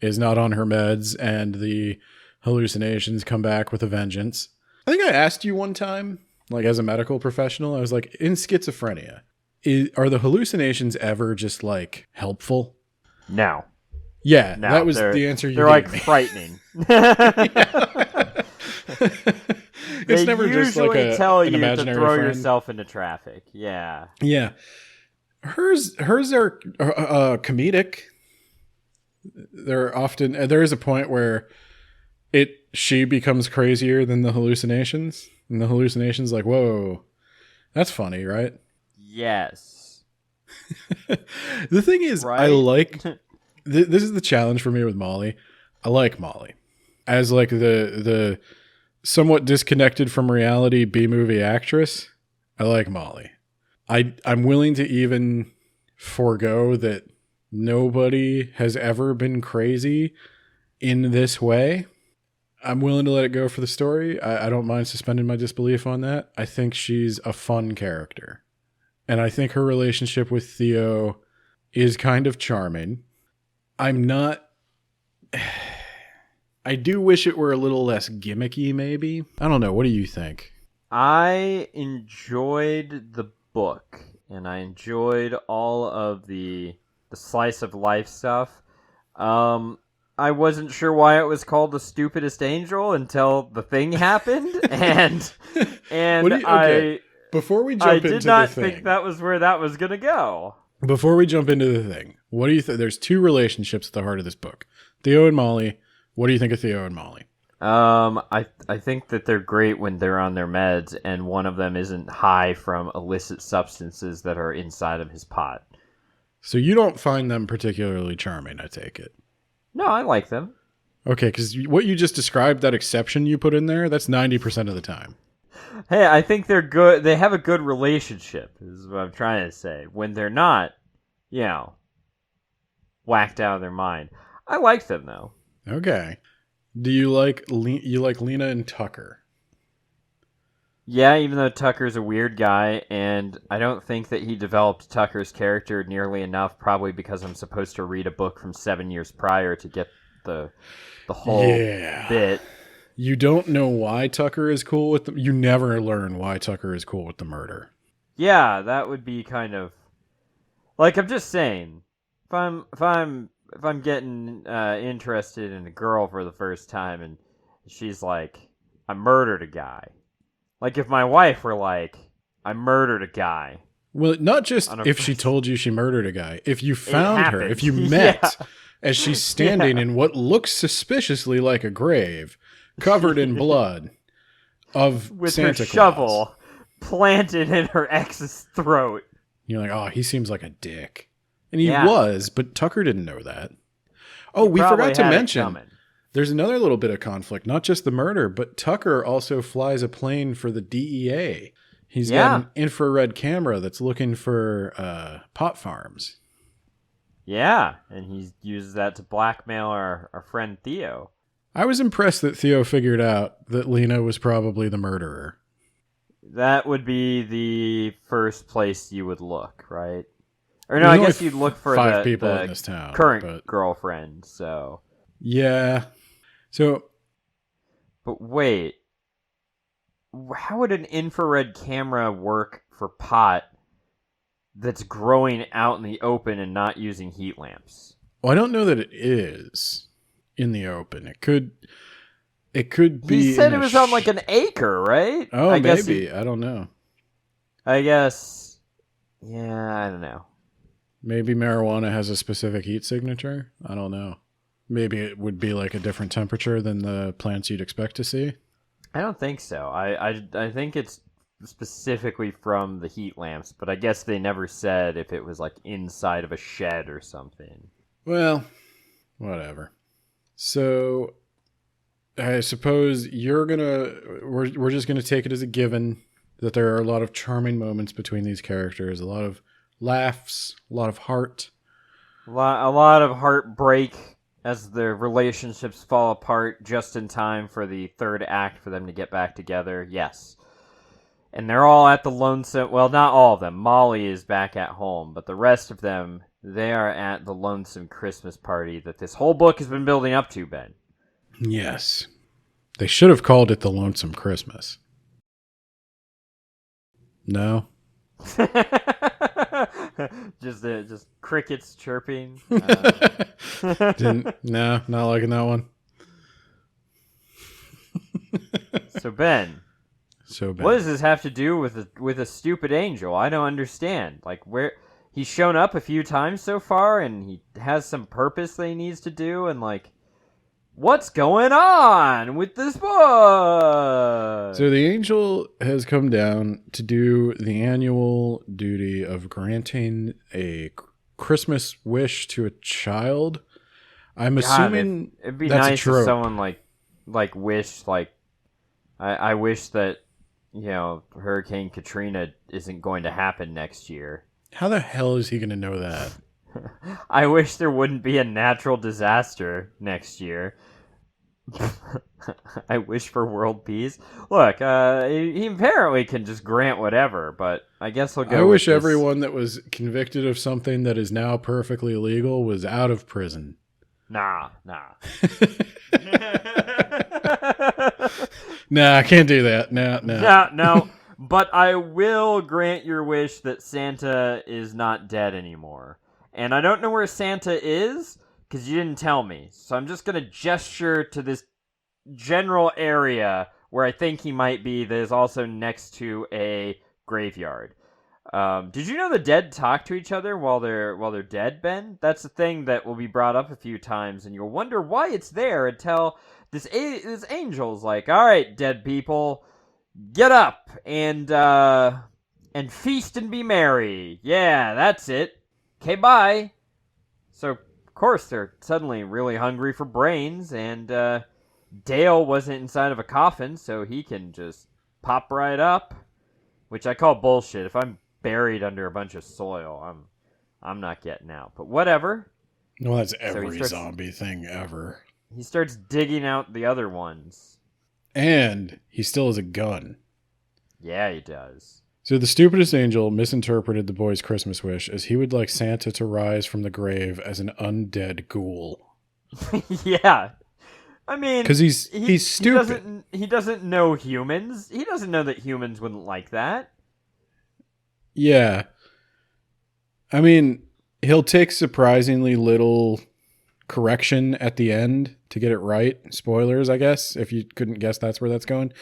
is not on her meds and the hallucinations come back with a vengeance. I think I asked you one time, like as a medical professional, I was like, in schizophrenia, are the hallucinations ever just like helpful? No. Yeah, that was the answer you gave me. They're like frightening. It's never just like usually tell an you to imaginary throw friend. yourself into traffic. Yeah. Yeah. Hers are comedic. There is a point where she becomes crazier than the hallucinations, and the hallucinations like, whoa, that's funny, right? Yes. The thing is, right? I like this is the challenge for me with Molly. I like Molly as like the somewhat disconnected from reality B-movie actress. I like Molly. I'm willing to even forego that nobody has ever been crazy in this way. I'm willing to let it go for the story. I don't mind suspending my disbelief on that. I think she's a fun character. And I think her relationship with Theo is kind of charming. I do wish it were a little less gimmicky, maybe. I don't know. What do you think? I enjoyed the book, and I enjoyed all of the slice of life stuff. I wasn't sure why it was called The Stupidest Angel until the thing happened, and before we jump into the thing, I did not think that was where that was going to go. Before we jump into the thing, what do you think? There's two relationships at the heart of this book: Theo and Molly. What do you think of Theo and Molly? I think that they're great when they're on their meds, and one of them isn't high from illicit substances that are inside of his pot. So you don't find them particularly charming, I take it. No, I like them. Okay, because what you just described, that exception you put in there, that's 90% of the time. Hey, I think they're good. They have a good relationship, is what I'm trying to say. When they're not, whacked out of their mind. I like them, though. Okay. Do you like Lena and Tucker? Yeah, even though Tucker's a weird guy, and I don't think that he developed Tucker's character nearly enough, probably because I'm supposed to read a book from 7 years prior to get the whole bit. You don't know why Tucker is cool with them? You never learn why Tucker is cool with the murder. Yeah, that would be kind of Like, I'm just saying, if I'm getting interested in a girl for the first time and she's like, I murdered a guy. Like, if my wife were like, I murdered a guy. Well, not just if she told you she murdered a guy. If you found her, if you Yeah. met as she's standing in what looks suspiciously like a grave, covered in blood of with Santa her Claus. shovel planted in her ex's throat. You're like, oh, he seems like a dick. And he was, but Tucker didn't know that. Oh, we Probably forgot to had it mention, coming. there's another little bit of conflict. Not just the murder, but Tucker also flies a plane for the DEA. He's got an infrared camera that's looking for pot farms. Yeah, and he uses that to blackmail our friend Theo. I was impressed that Theo figured out that Lena was probably the murderer. That would be the first place you would look, right? Or no, I guess you'd look for five the people in this town, current girlfriend, so... Yeah. So... But wait. How would an infrared camera work for pot that's growing out in the open and not using heat lamps? Well, I don't know that it is in the open. It could be. He said it was on like an acre, right? Oh, I maybe. I don't know. I guess. Yeah, I don't know. Maybe marijuana has a specific heat signature. I don't know. Maybe it would be like a different temperature than the plants you'd expect to see. I don't think so. I think it's specifically from the heat lamps, but I guess they never said if it was like inside of a shed or something. Well, whatever. So I suppose we're just gonna take it as a given that there are a lot of charming moments between these characters, a lot of laughs, a lot of heart. A lot of heartbreak as their relationships fall apart just in time for the third act for them to get back together. Yes. And they're all at the lonesome... Well, not all of them. Molly is back at home, but the rest of them, they are at the lonesome Christmas party that this whole book has been building up to, Ben. Yes. They should have called it The Lonesome Christmas. No? just crickets chirping. No, not liking that one. So Ben, what does this have to do with a stupid angel? I don't understand. Like, where he's shown up a few times so far, and he has some purpose that he needs to do, and like, what's going on with this book? So the angel has come down to do the annual duty of granting a Christmas wish to a child. I'm assuming it'd be that's nice a trope. if someone like wished like I wish that, you know, Hurricane Katrina isn't going to happen next year. How the hell is he going to know that? I wish there wouldn't be a natural disaster next year. I wish for world peace. Look, he apparently can just grant whatever, but I guess he'll go. I wish everyone that was convicted of something that is now perfectly legal was out of prison. Nah. Nah, I can't do that. No. But I will grant your wish that Santa is not dead anymore. And I don't know where Santa is, because you didn't tell me. So I'm just going to gesture to this general area where I think he might be that is also next to a graveyard. Did you know the dead talk to each other while they're dead, Ben? That's a thing that will be brought up a few times, and you'll wonder why it's there until this angel's like, all right, dead people, get up and feast and be merry. Yeah, that's it. Okay, bye. So, of course, they're suddenly really hungry for brains, and Dale wasn't inside of a coffin, so he can just pop right up, which I call bullshit. If I'm buried under a bunch of soil, I'm not getting out. But whatever. Well, that's every zombie thing ever. He starts digging out the other ones. And he still has a gun. Yeah, he does. So the stupidest angel misinterpreted the boy's Christmas wish as he would like Santa to rise from the grave as an undead ghoul. Yeah. I mean, because he's stupid. He doesn't know humans. He doesn't know that humans wouldn't like that. Yeah. I mean, He'll take surprisingly little correction at the end to get it right. Spoilers, I guess, if you couldn't guess that's where that's going.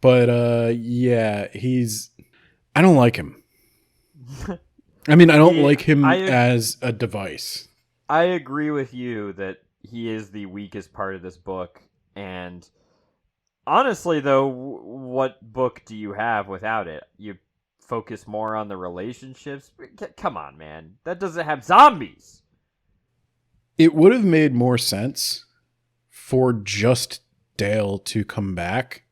But yeah, I don't like him. I mean, I don't like him as a device. I agree with you that he is the weakest part of this book. And honestly, though, what book do you have without it? You focus more on the relationships? Come on, man. That doesn't have zombies. It would have made more sense for just Dale to come back.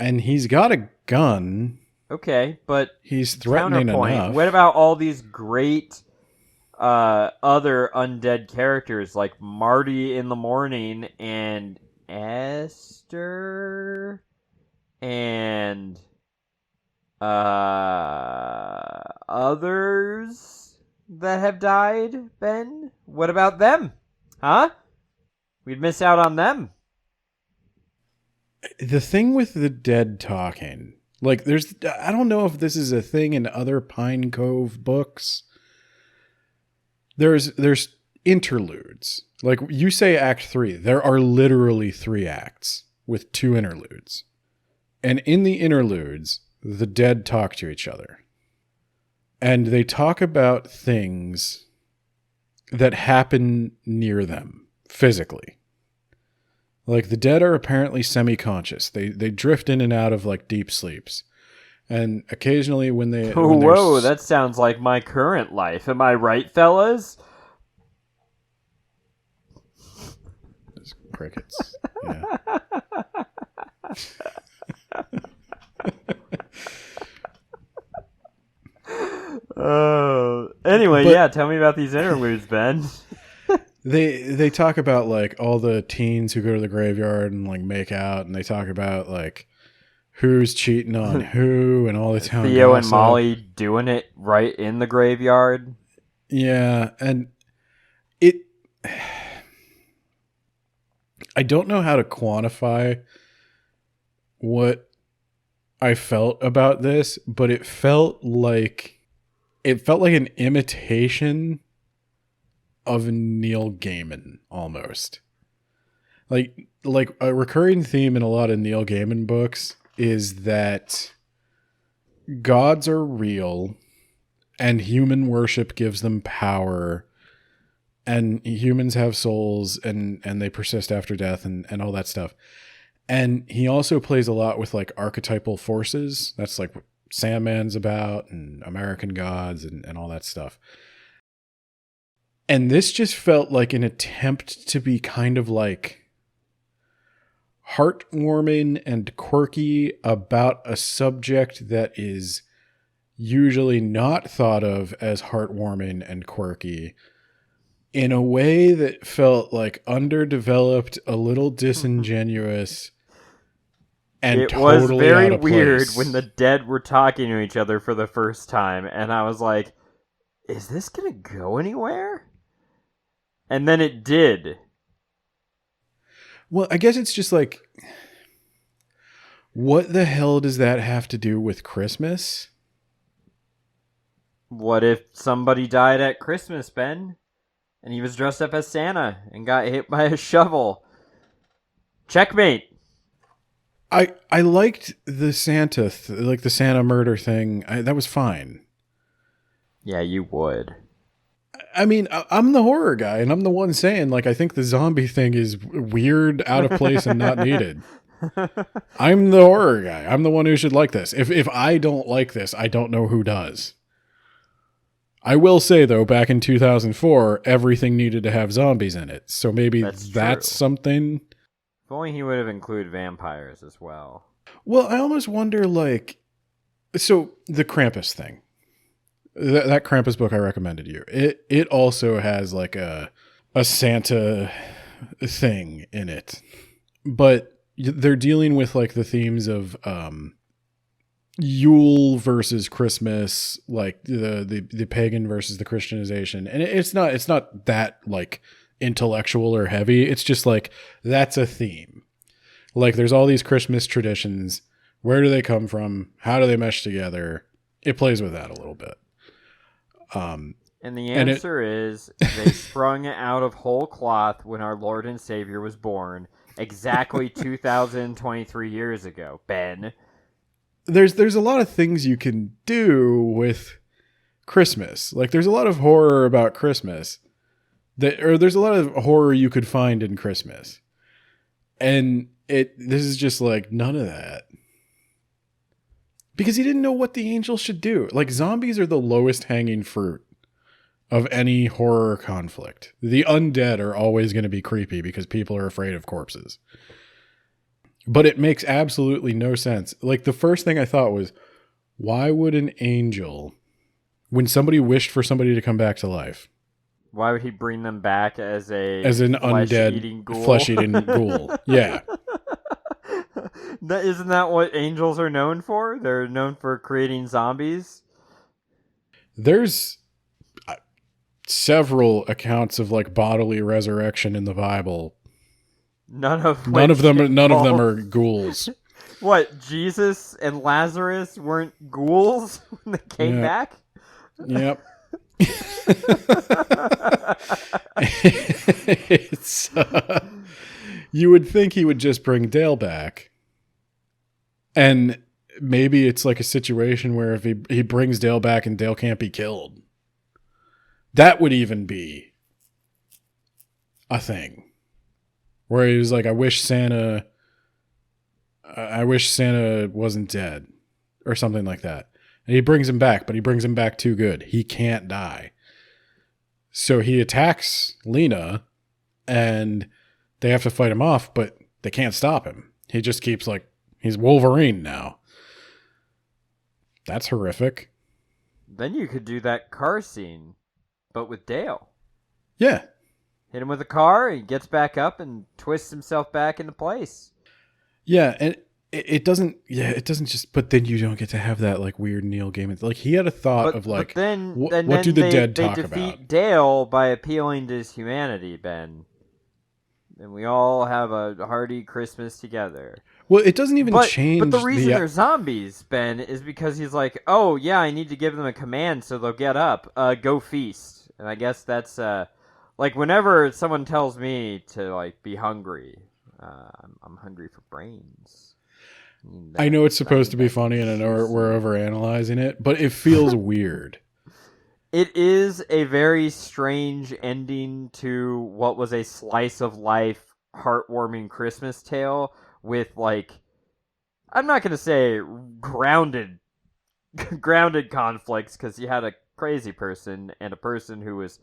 And he's got a gun. Okay, but he's threatening enough. What about all these great other undead characters like Marty in the morning and Esther and others that have died, Ben? What about them? Huh? We'd miss out on them. The thing with the dead talking, like I don't know if this is a thing in other Pine Cove books. There's interludes. Like you say Act 3, there are literally 3 acts with 2 interludes. And in the interludes, the dead talk to each other. And they talk about things that happen near them physically. Like the dead are apparently semi-conscious. They drift in and out of like deep sleeps. And occasionally when they... Whoa, that sounds like my current life. Am I right, fellas? There's crickets. Yeah. Anyway, tell me about these interludes, Ben. They talk about like all the teens who go to the graveyard and like make out, and they talk about like who's cheating on who and all the town Theo gossip. And Molly doing it right in the graveyard. Yeah, and I don't know how to quantify what I felt about this, but it felt like an imitation of Neil Gaiman almost. Like a recurring theme in a lot of Neil Gaiman books is that gods are real and human worship gives them power, and humans have souls and they persist after death and all that stuff. And he also plays a lot with like archetypal forces. That's like what Sandman's about, and American Gods and all that stuff. And this just felt like an attempt to be kind of like heartwarming and quirky about a subject that is usually not thought of as heartwarming and quirky, in a way that felt like underdeveloped, a little disingenuous, and it totally was very out of weird place. when the dead were talking to each other for the first time, and I was like, is this gonna go anywhere? And then it did. Well, I guess it's just like, what the hell does that have to do with Christmas? What if somebody died at Christmas, Ben? And he was dressed up as Santa and got hit by a shovel. Checkmate. I liked the Santa, like the Santa murder thing. That was fine. Yeah, you would. I mean, I'm the horror guy, and I'm the one saying, like, I think the zombie thing is weird, out of place, and not needed. I'm the horror guy. I'm the one who should like this. If I don't like this, I don't know who does. I will say, though, back in 2004, everything needed to have zombies in it. So maybe that's something. If only he would have included vampires as well. Well, I almost wonder, like, so the Krampus thing. That Krampus book I recommended you. It also has like a Santa thing in it, but they're dealing with like the themes of Yule versus Christmas, like the pagan versus the Christianization, and it's not that like intellectual or heavy. It's just like that's a theme. Like there's all these Christmas traditions. Where do they come from? How do they mesh together? It plays with that a little bit. And the answer is they sprung out of whole cloth when our Lord and Savior was born, exactly 2,023 years ago, Ben. There's a lot of things you can do with Christmas. Like, there's a lot of horror about Christmas. There's a lot of horror you could find in Christmas. And this is just like none of that. Because he didn't know what the angel should do. Like, zombies are the lowest hanging fruit of any horror conflict. The undead are always going to be creepy because people are afraid of corpses. But it makes absolutely no sense. Like, the first thing I thought was, why would an angel, when somebody wished for somebody to come back to life, why would he bring them back as an undead flesh-eating ghoul? Yeah. Isn't that what angels are known for? They're known for creating zombies. There's several accounts of like bodily resurrection in the Bible. None of them are ghouls. What, Jesus and Lazarus weren't ghouls when they came back? Yep. You would think he would just bring Dale back. And maybe it's like a situation where if he brings Dale back and Dale can't be killed, that would even be a thing. Where he was like, I wish Santa wasn't dead. Or something like that. And he brings him back, but he brings him back too good. He can't die. So he attacks Lena, and they have to fight him off, but they can't stop him. He just keeps like, he's Wolverine now. That's horrific. Then you could do that car scene, but with Dale. Yeah. Hit him with a car, he gets back up and twists himself back into place. Yeah, and it doesn't just, but then you don't get to have that like weird Neil Gaiman. Like, he had a thought of like, what do the dead talk about? They defeat Dale by appealing to his humanity, Ben. And we all have a hearty Christmas together. Well, it doesn't even change. But the reason they're zombies, Ben, is because he's like, oh yeah, I need to give them a command so they'll get up. Go feast. And I guess that's like whenever someone tells me to like be hungry, I'm hungry for brains. I know it's supposed to be funny, and I know we're overanalyzing it, but it feels weird. It is a very strange ending to what was a slice of life, heartwarming Christmas tale with, like, I'm not going to say grounded conflicts, because you had a crazy person and a person who was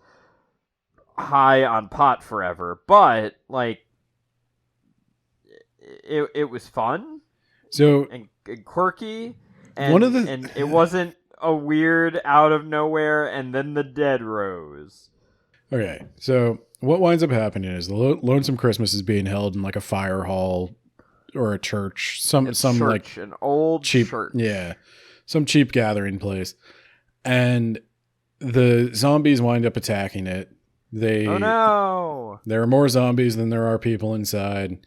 high on pot forever, but, like, it was fun. So and quirky, and it wasn't a weird out of nowhere, and then the dead rose. Okay, so what winds up happening is the Lonesome Christmas is being held in like a fire hall or a church, some like an old cheap church, some cheap gathering place, and the zombies wind up attacking it. Oh no! There are more zombies than there are people inside.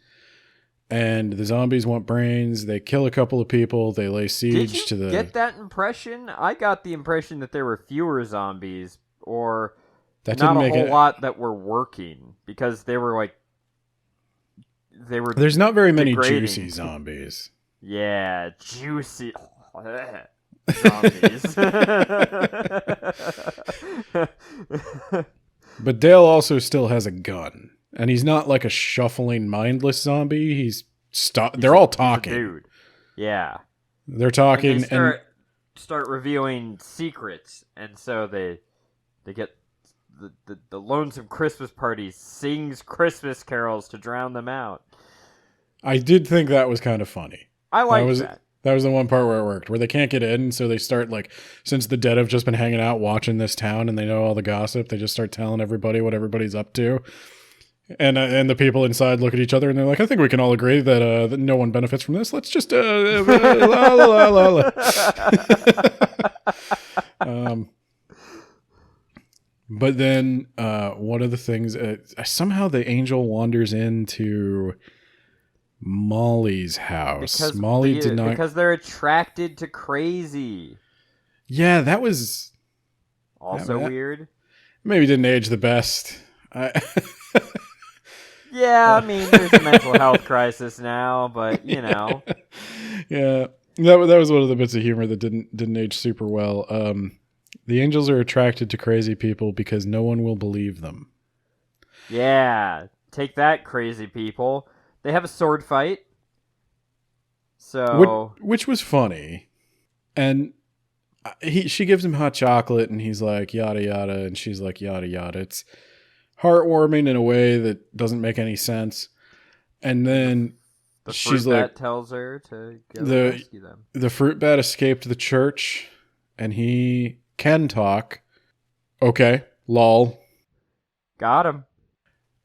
And the zombies want brains. They kill a couple of people. They lay siege to the... Did you get that impression? I got the impression that there were fewer zombies, or not a whole lot that were working, because they were like... There's not very many juicy zombies. Yeah, juicy... zombies. But Dale also still has a gun. And he's not like a shuffling, mindless zombie. They're all talking. He's a dude. Yeah. They're talking and start revealing secrets, and so they get the Lonesome Christmas Party sings Christmas carols to drown them out. I did think that was kind of funny. I like that. That was the one part where it worked, where they can't get in, so they start like, since the dead have just been hanging out watching this town and they know all the gossip, they just start telling everybody what everybody's up to. And the people inside look at each other and they're like, I think we can all agree that no one benefits from this. Let's just la la la la. But then one of the things, somehow the angel wanders into Molly's house. Because they're attracted to crazy. Yeah, that was also weird. maybe didn't age the best. Yeah, I mean, there's a mental health crisis now, but you know. Yeah, that was one of the bits of humor that didn't age super well. The angels are attracted to crazy people because no one will believe them. Yeah, take that, crazy people. They have a sword fight. So, which was funny, and she gives him hot chocolate, and he's like yada yada, and she's like yada yada. It's heartwarming in a way that doesn't make any sense. And then the she's fruit like, bat tells her to go rescue them. The fruit bat escaped the church, and he can talk. Okay, lol. Got him.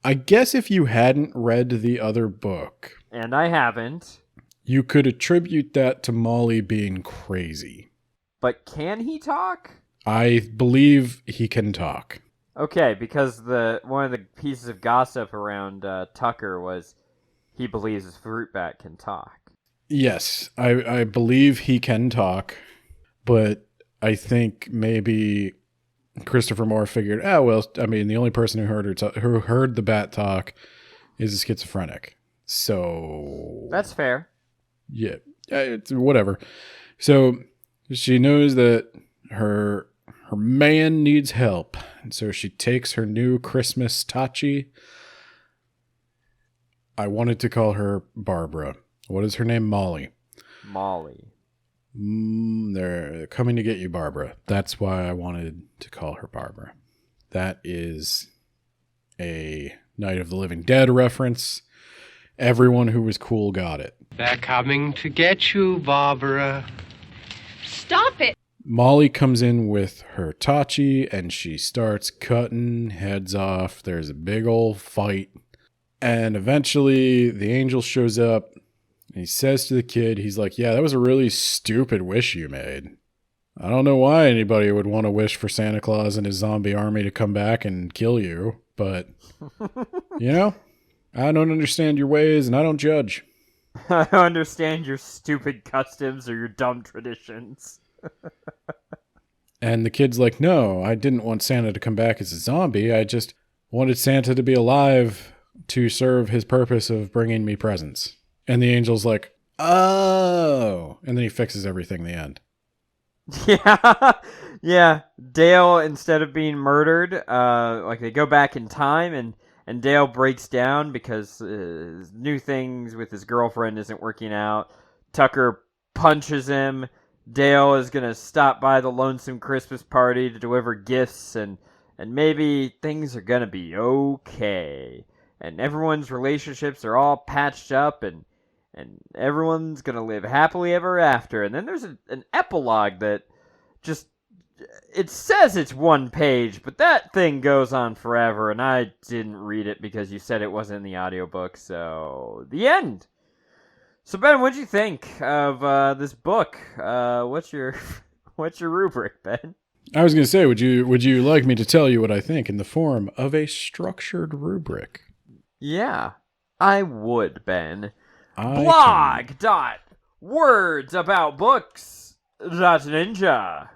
I guess if you hadn't read the other book, and I haven't, you could attribute that to Molly being crazy. But can he talk? I believe he can talk. Okay, because one of the pieces of gossip around Tucker was he believes his fruit bat can talk. Yes, I believe he can talk, but I think maybe Christopher Moore figured, the only person who heard the bat talk is a schizophrenic. So that's fair. Yeah, it's whatever. So she knows that her man needs help, and so she takes her new Christmas Tachi. I wanted to call her Barbara. What is her name? Molly. They're coming to get you, Barbara. That's why I wanted to call her Barbara. That is a Night of the Living Dead reference. Everyone who was cool got it. They're coming to get you, Barbara. Stop it! Molly comes in with her Tachi, and she starts cutting heads off. There's a big old fight. And eventually, the angel shows up, and he says to the kid, he's like, yeah, that was a really stupid wish you made. I don't know why anybody would want to wish for Santa Claus and his zombie army to come back and kill you, but, you know, I don't understand your ways, and I don't judge. I don't understand your stupid customs or your dumb traditions. And the kid's like, no, I didn't want Santa to come back as a zombie. I just wanted Santa to be alive to serve his purpose of bringing me presents. And the angel's like, oh. And then he fixes everything in the end. Yeah. Dale, instead of being murdered, they go back in time, and Dale breaks down because new things with his girlfriend isn't working out. Tucker punches him. Dale is going to stop by the Lonesome Christmas party to deliver gifts, and maybe things are going to be okay. And everyone's relationships are all patched up, and everyone's going to live happily ever after. And then there's an epilogue that just... It says it's one page, but that thing goes on forever, and I didn't read it because you said it wasn't in the audiobook, so... The end! So, Ben, what'd you think of this book? What's your rubric, Ben? I was going to say, would you like me to tell you what I think in the form of a structured rubric? Yeah, I would, Ben. Blog.wordsaboutbooks.ninja.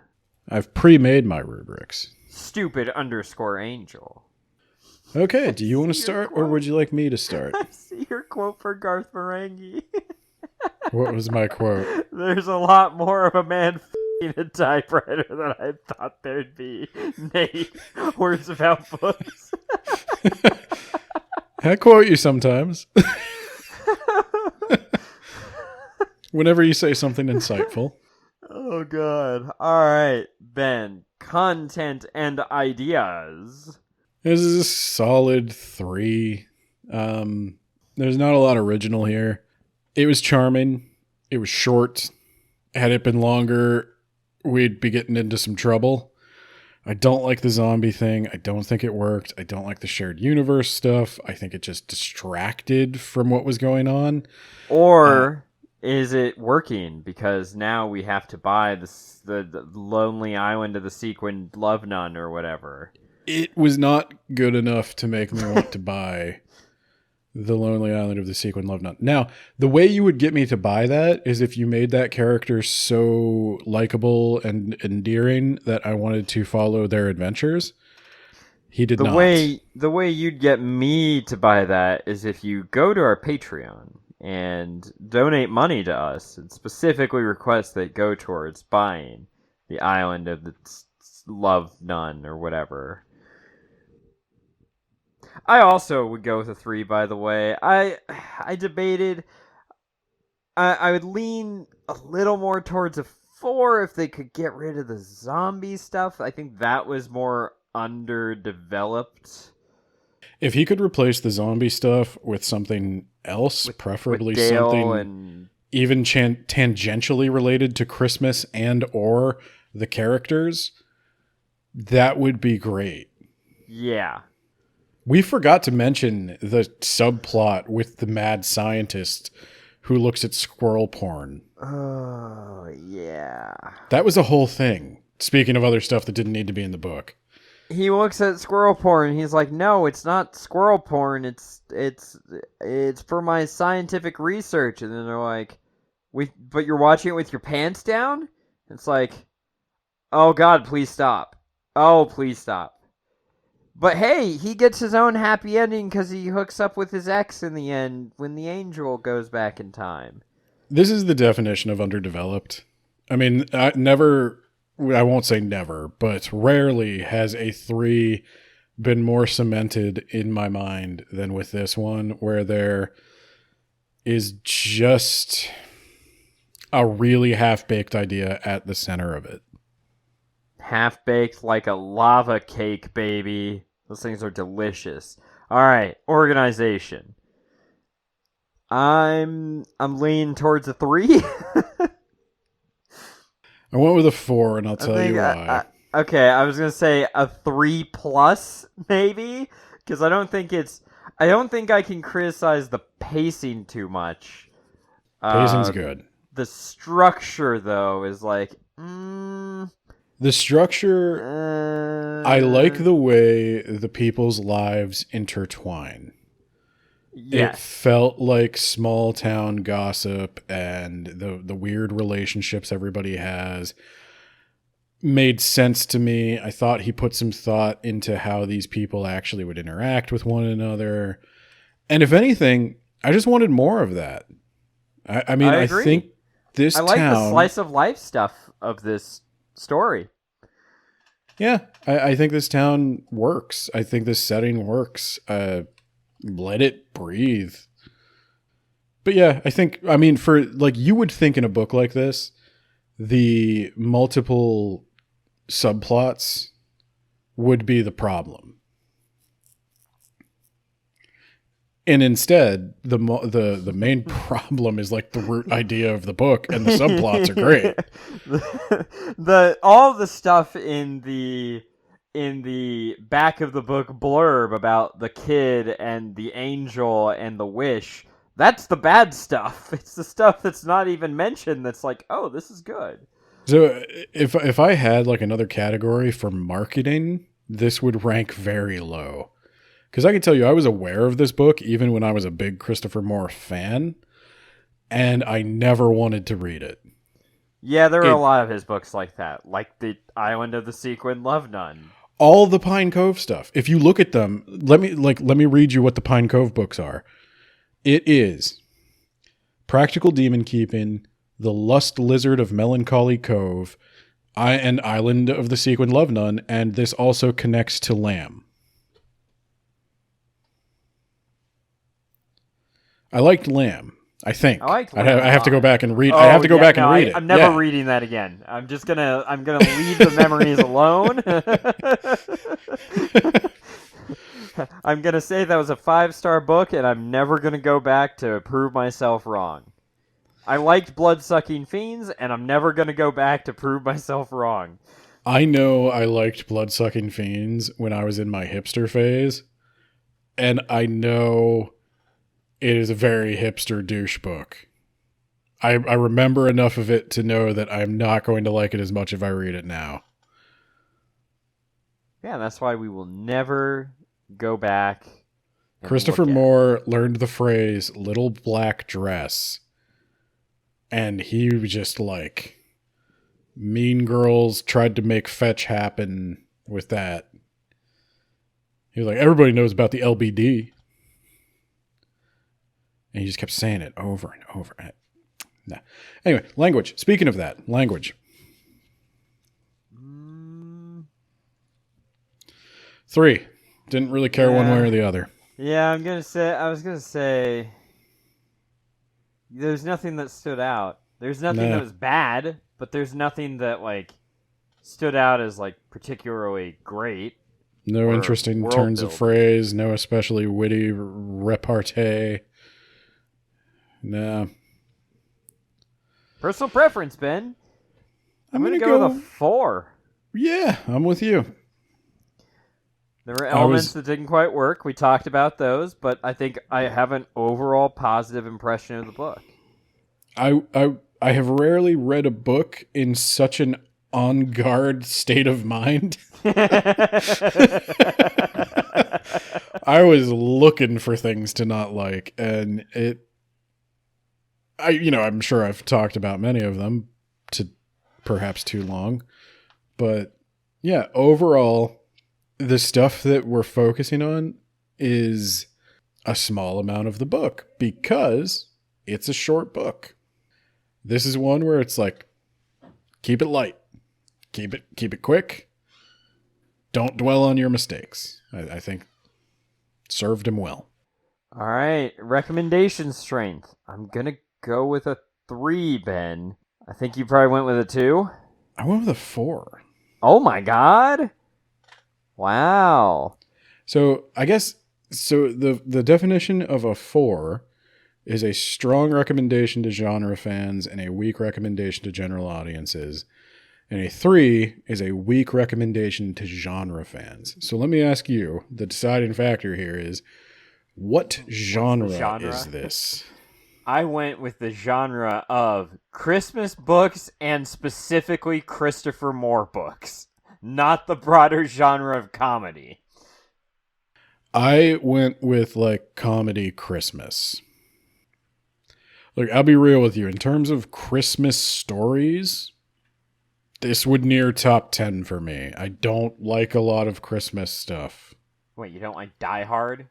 I've pre-made my rubrics. Stupid_angel. Okay, do you want to start, or would you like me to start? I see your quote for Garth Marenghi. What was my quote? There's a lot more of a man f***ing a typewriter than I thought there'd be. Nate, words about books. I quote you sometimes. Whenever you say something insightful. Oh, God. All right, Ben. Content and ideas. This is a solid 3. There's not a lot original here. It was charming. It was short. Had it been longer, we'd be getting into some trouble. I don't like the zombie thing. I don't think it worked. I don't like the shared universe stuff. I think it just distracted from what was going on. Or is it working? Because now we have to buy the Lonely Island of the Sequin Love Nun or whatever. It was not good enough to make me want to buy The Lonely Island of the Sequin Love Nun. Now, the way you would get me to buy that is if you made that character so likable and endearing that I wanted to follow their adventures. He did not. The way you'd get me to buy that is if you go to our Patreon and donate money to us and specifically request that it go towards buying the Island of the Love Nun or whatever. I also would go with a 3, by the way. I debated. I would lean a little more towards a 4 if they could get rid of the zombie stuff. I think that was more underdeveloped. If he could replace the zombie stuff with something else, preferably with Dale something and... even tangentially related to Christmas and or the characters, that would be great. Yeah. We forgot to mention the subplot with the mad scientist who looks at squirrel porn. Oh, yeah. That was a whole thing. Speaking of other stuff that didn't need to be in the book. He looks at squirrel porn and he's like, "No, it's not squirrel porn. It's for my scientific research." And then they're like, "But you're watching it with your pants down?" It's like, "Oh God, please stop. Oh, please stop." But hey, he gets his own happy ending because he hooks up with his ex in the end when the angel goes back in time. This is the definition of underdeveloped. I mean, I won't say never, but rarely has a 3 been more cemented in my mind than with this one, where there is just a really half-baked idea at the center of it. Half-baked like a lava cake, baby. Those things are delicious. All right, organization. I'm leaning towards a 3. I went with a 4, and I'll tell you why. Okay, I was gonna say a 3+, maybe, because I don't think I can criticize the pacing too much. Pacing's good. The structure, though, is like, The structure, I like the way the people's lives intertwine. Yes. It felt like small town gossip, and the weird relationships everybody has made sense to me. I thought he put some thought into how these people actually would interact with one another. And if anything, I just wanted more of that. I mean, I think this town... I like the slice of life stuff of this story. Yeah, I think this town works. I think this setting works. Let it breathe. But yeah, I mean, for like, you would think in a book like this, the multiple subplots would be the problem. And instead, the main problem is like the root idea of the book, and the subplots are great. All the stuff in the back of the book blurb about the kid and the angel and the wish, that's the bad stuff. It's the stuff that's not even mentioned that's like, oh, this is good. So if I had like another category for marketing, this would rank very low. Because I can tell you, I was aware of this book even when I was a big Christopher Moore fan, and I never wanted to read it. Yeah, there are a lot of his books like that, like The Island of the Sequin Love Nun. All the Pine Cove stuff. If you look at them, let me read you what the Pine Cove books are. It is Practical Demon Keeping, The Lust Lizard of Melancholy Cove, and Island of the Sequin Love Nun, and this also connects to Lamb. I liked Lamb. I think. I have to go back and read. I have to go back and read it. I'm never reading that again. I'm gonna leave the memories alone. I'm gonna say that was a 5-star book, and I'm never gonna go back to prove myself wrong. I liked Blood-Sucking Fiends, and I'm never gonna go back to prove myself wrong. I know I liked Blood-Sucking Fiends when I was in my hipster phase, and I know it is a very hipster douche book. I remember enough of it to know that I'm not going to like it as much if I read it now. Yeah, that's why we will never go back. Christopher Moore learned the phrase "little black dress," and he was just like, Mean Girls tried to make fetch happen with that. He was like, everybody knows about the LBD. And he just kept saying it over and over. Nah. Anyway, language. Speaking of that, language. 3. Didn't really care one way or the other. Yeah, I was gonna say there's nothing that stood out. There's nothing that was bad, but there's nothing that like stood out as like particularly great. No interesting turns of phrase, no especially witty repartee. No. Personal preference, Ben. I'm gonna go with a 4. Yeah, I'm with you. There were elements that didn't quite work. We talked about those, but I think I have an overall positive impression of the book. I have rarely read a book in such an on guard state of mind. I was looking for things to not like, and I'm sure I've talked about many of them to perhaps too long, but yeah, overall, the stuff that we're focusing on is a small amount of the book because it's a short book. This is one where it's like, keep it light, keep it quick. Don't dwell on your mistakes. I think served him well. All right, recommendation strength. I'm gonna go with a 3, Ben. I think you probably went with a 2. I went with a 4. Oh my God. Wow. So I guess the definition of a 4 is a strong recommendation to genre fans and a weak recommendation to general audiences. And a 3 is a weak recommendation to genre fans. So let me ask you, the deciding factor here is, what genre is this? I went with the genre of Christmas books and specifically Christopher Moore books, not the broader genre of comedy. I went with like comedy Christmas. Look, I'll be real with you. In terms of Christmas stories, this would near top 10 for me. I don't like a lot of Christmas stuff. Wait, you don't like Die Hard?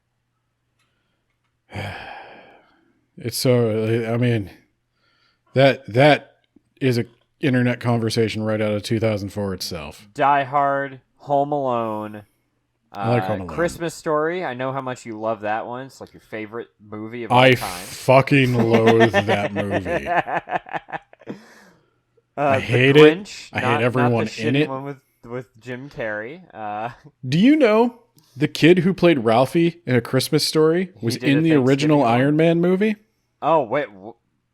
It's so, I mean, that is a internet conversation right out of 2004 itself. Die Hard, Home Alone, I like Home Alone. Christmas Story. I know how much you love that one. It's like your favorite movie of all time. I fucking loathe that movie. I hate Grinch, it. I hate everyone in it. One with Jim Carrey. Do you know the kid who played Ralphie in A Christmas Story was in the original Iron Man movie? Oh, wait,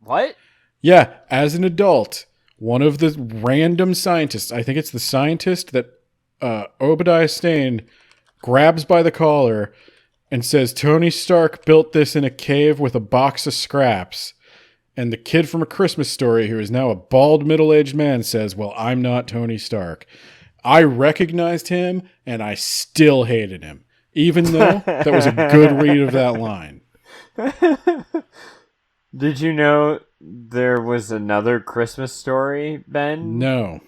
what? Yeah, as an adult, one of the random scientists, I think it's the scientist that Obadiah Stane grabs by the collar and says, Tony Stark built this in a cave with a box of scraps. And the kid from A Christmas Story, who is now a bald middle-aged man, says, well, I'm not Tony Stark. I recognized him, and I still hated him, even though that was a good read of that line. Did you know there was another Christmas Story, Ben? No.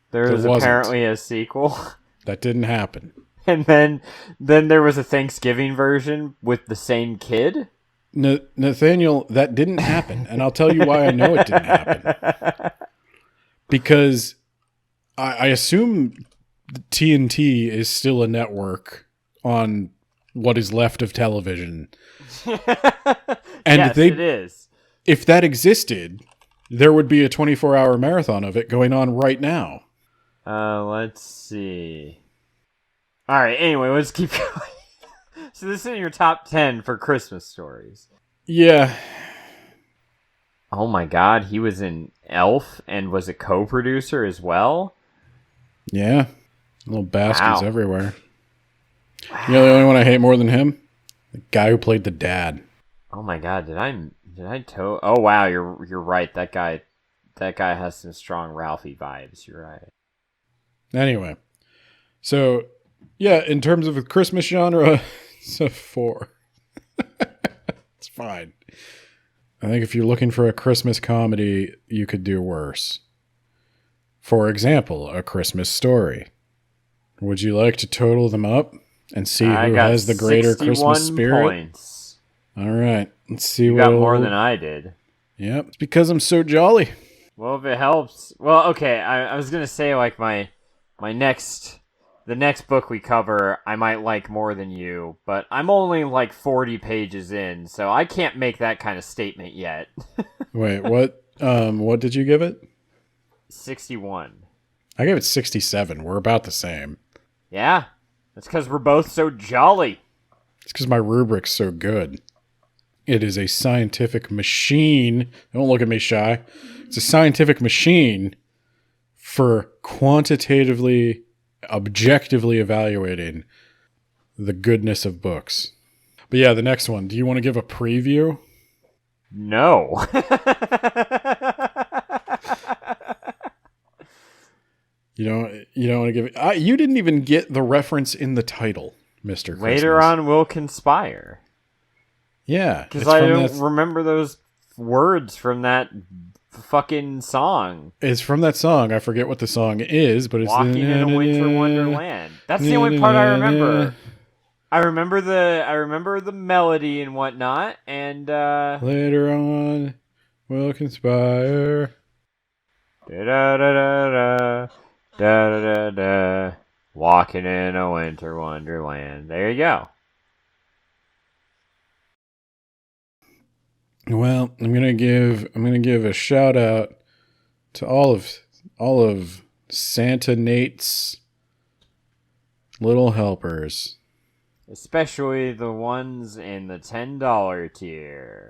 There was apparently a sequel. That didn't happen. And then there was a Thanksgiving version with the same kid? Nathaniel, that didn't happen. And I'll tell you why I know it didn't happen. Because I assume TNT is still a network on what is left of television. And yes, it is. If that existed, there would be a 24-hour marathon of it going on right now. Let's see. All right, anyway, let's keep going. So this is in your top 10 for Christmas stories. Yeah. Oh my God, he was in Elf and was a co-producer as well? Yeah. Little bastards everywhere. Wow. You know the only one I hate more than him? The guy who played the dad. Oh my God, did I Oh wow, you're right. That guy has some strong Ralphie vibes. You're right. Anyway. So, yeah, in terms of a Christmas genre, it's a 4. It's fine. I think if you're looking for a Christmas comedy, you could do worse. For example, A Christmas Story. Would you like to total them up? and see who has the greater Christmas spirit. Points. All right. Let's see you what... got more than I did. Yep. It's because I'm so jolly. Well, if it helps... Well, okay, I was going to say, like, the next book we cover, I might like more than you, but I'm only, like, 40 pages in, so I can't make that kind of statement yet. Wait, what did you give it? 61. I gave it 67. We're about the same. Yeah, that's because we're both so jolly. It's because my rubric's so good. It is a scientific machine. Don't look at me shy. It's a scientific machine for quantitatively, objectively evaluating the goodness of books. But yeah, the next one. Do you want to give a preview? No. You don't want to give it... you didn't even get the reference in the title, Mr. Christmas. Later on, we'll conspire. Yeah. Because I don't remember those words from that fucking song. It's from that song. I forget what the song is, but it's... Walking in a Winter Wonderland. That's the only part I remember. I remember the melody and whatnot, and later on, we'll conspire. Da-da-da-da-da. Da-da-da-da. Walking in a Winter Wonderland. There you go. Well, I'm gonna give a shout out to all of Santa Nate's little helpers. Especially the ones in the $10 tier.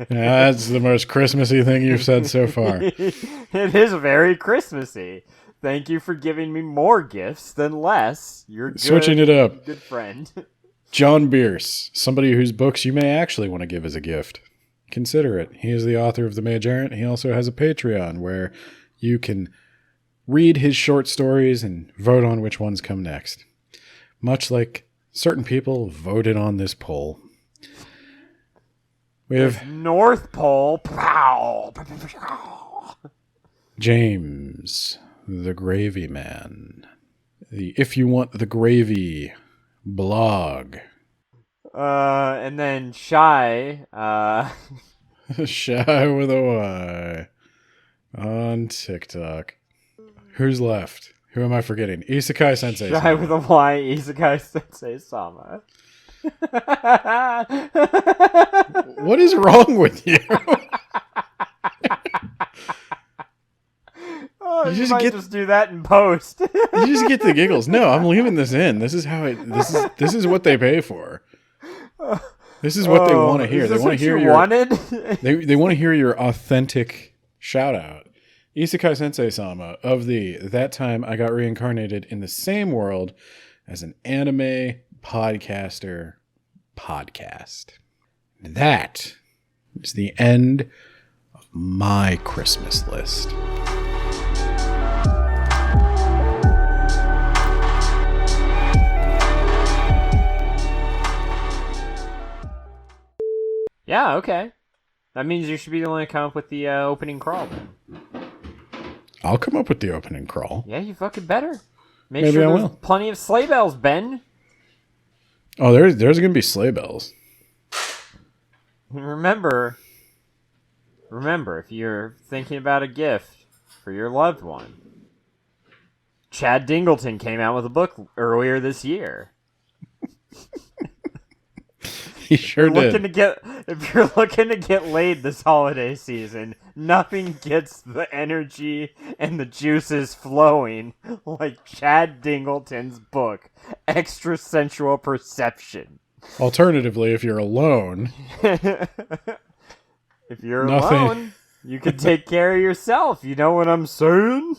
That's the most Christmassy thing you've said so far. It is very Christmassy. Thank you for giving me more gifts than less. You're good, switching it up. Good friend. John Bierce, somebody whose books you may actually want to give as a gift. Consider it. He is the author of The Mage Errant. He also has a Patreon where you can read his short stories and vote on which ones come next. Much like certain people voted on this poll. We have North Pole. James, the Gravy Man. The If You Want the Gravy blog. And then Shy. Shy with a Y. On TikTok. Who's left? Who am I forgetting? Isekai Sensei. Shy with a Y, Isekai Sensei Sama. What is wrong with you? Oh, you might just do that in post. You just get the giggles. No, I'm leaving this in. This is how this is what they pay for. This is what they want to hear. They want to hear they want to hear your authentic shout out. Isekai Sensei Sama of That Time I Got Reincarnated in the Same World as an Anime Podcaster podcast. That is the end of my Christmas list. Yeah, okay. That means you should be the one to come up with the opening crawl then. I'll come up with the opening crawl. Yeah, you fucking better. Maybe sure I there's will. Plenty of sleigh bells, Ben. Oh, there's going to be sleigh bells. Remember, if you're thinking about a gift for your loved one, Chad Dingleton came out with a book earlier this year. He sure did. If you're looking to get laid this holiday season, nothing gets the energy and the juices flowing like Chad Dingleton's book, Extra Sensual Perception. Alternatively, if you're alone... If you're alone, you can take care of yourself. You know what I'm saying?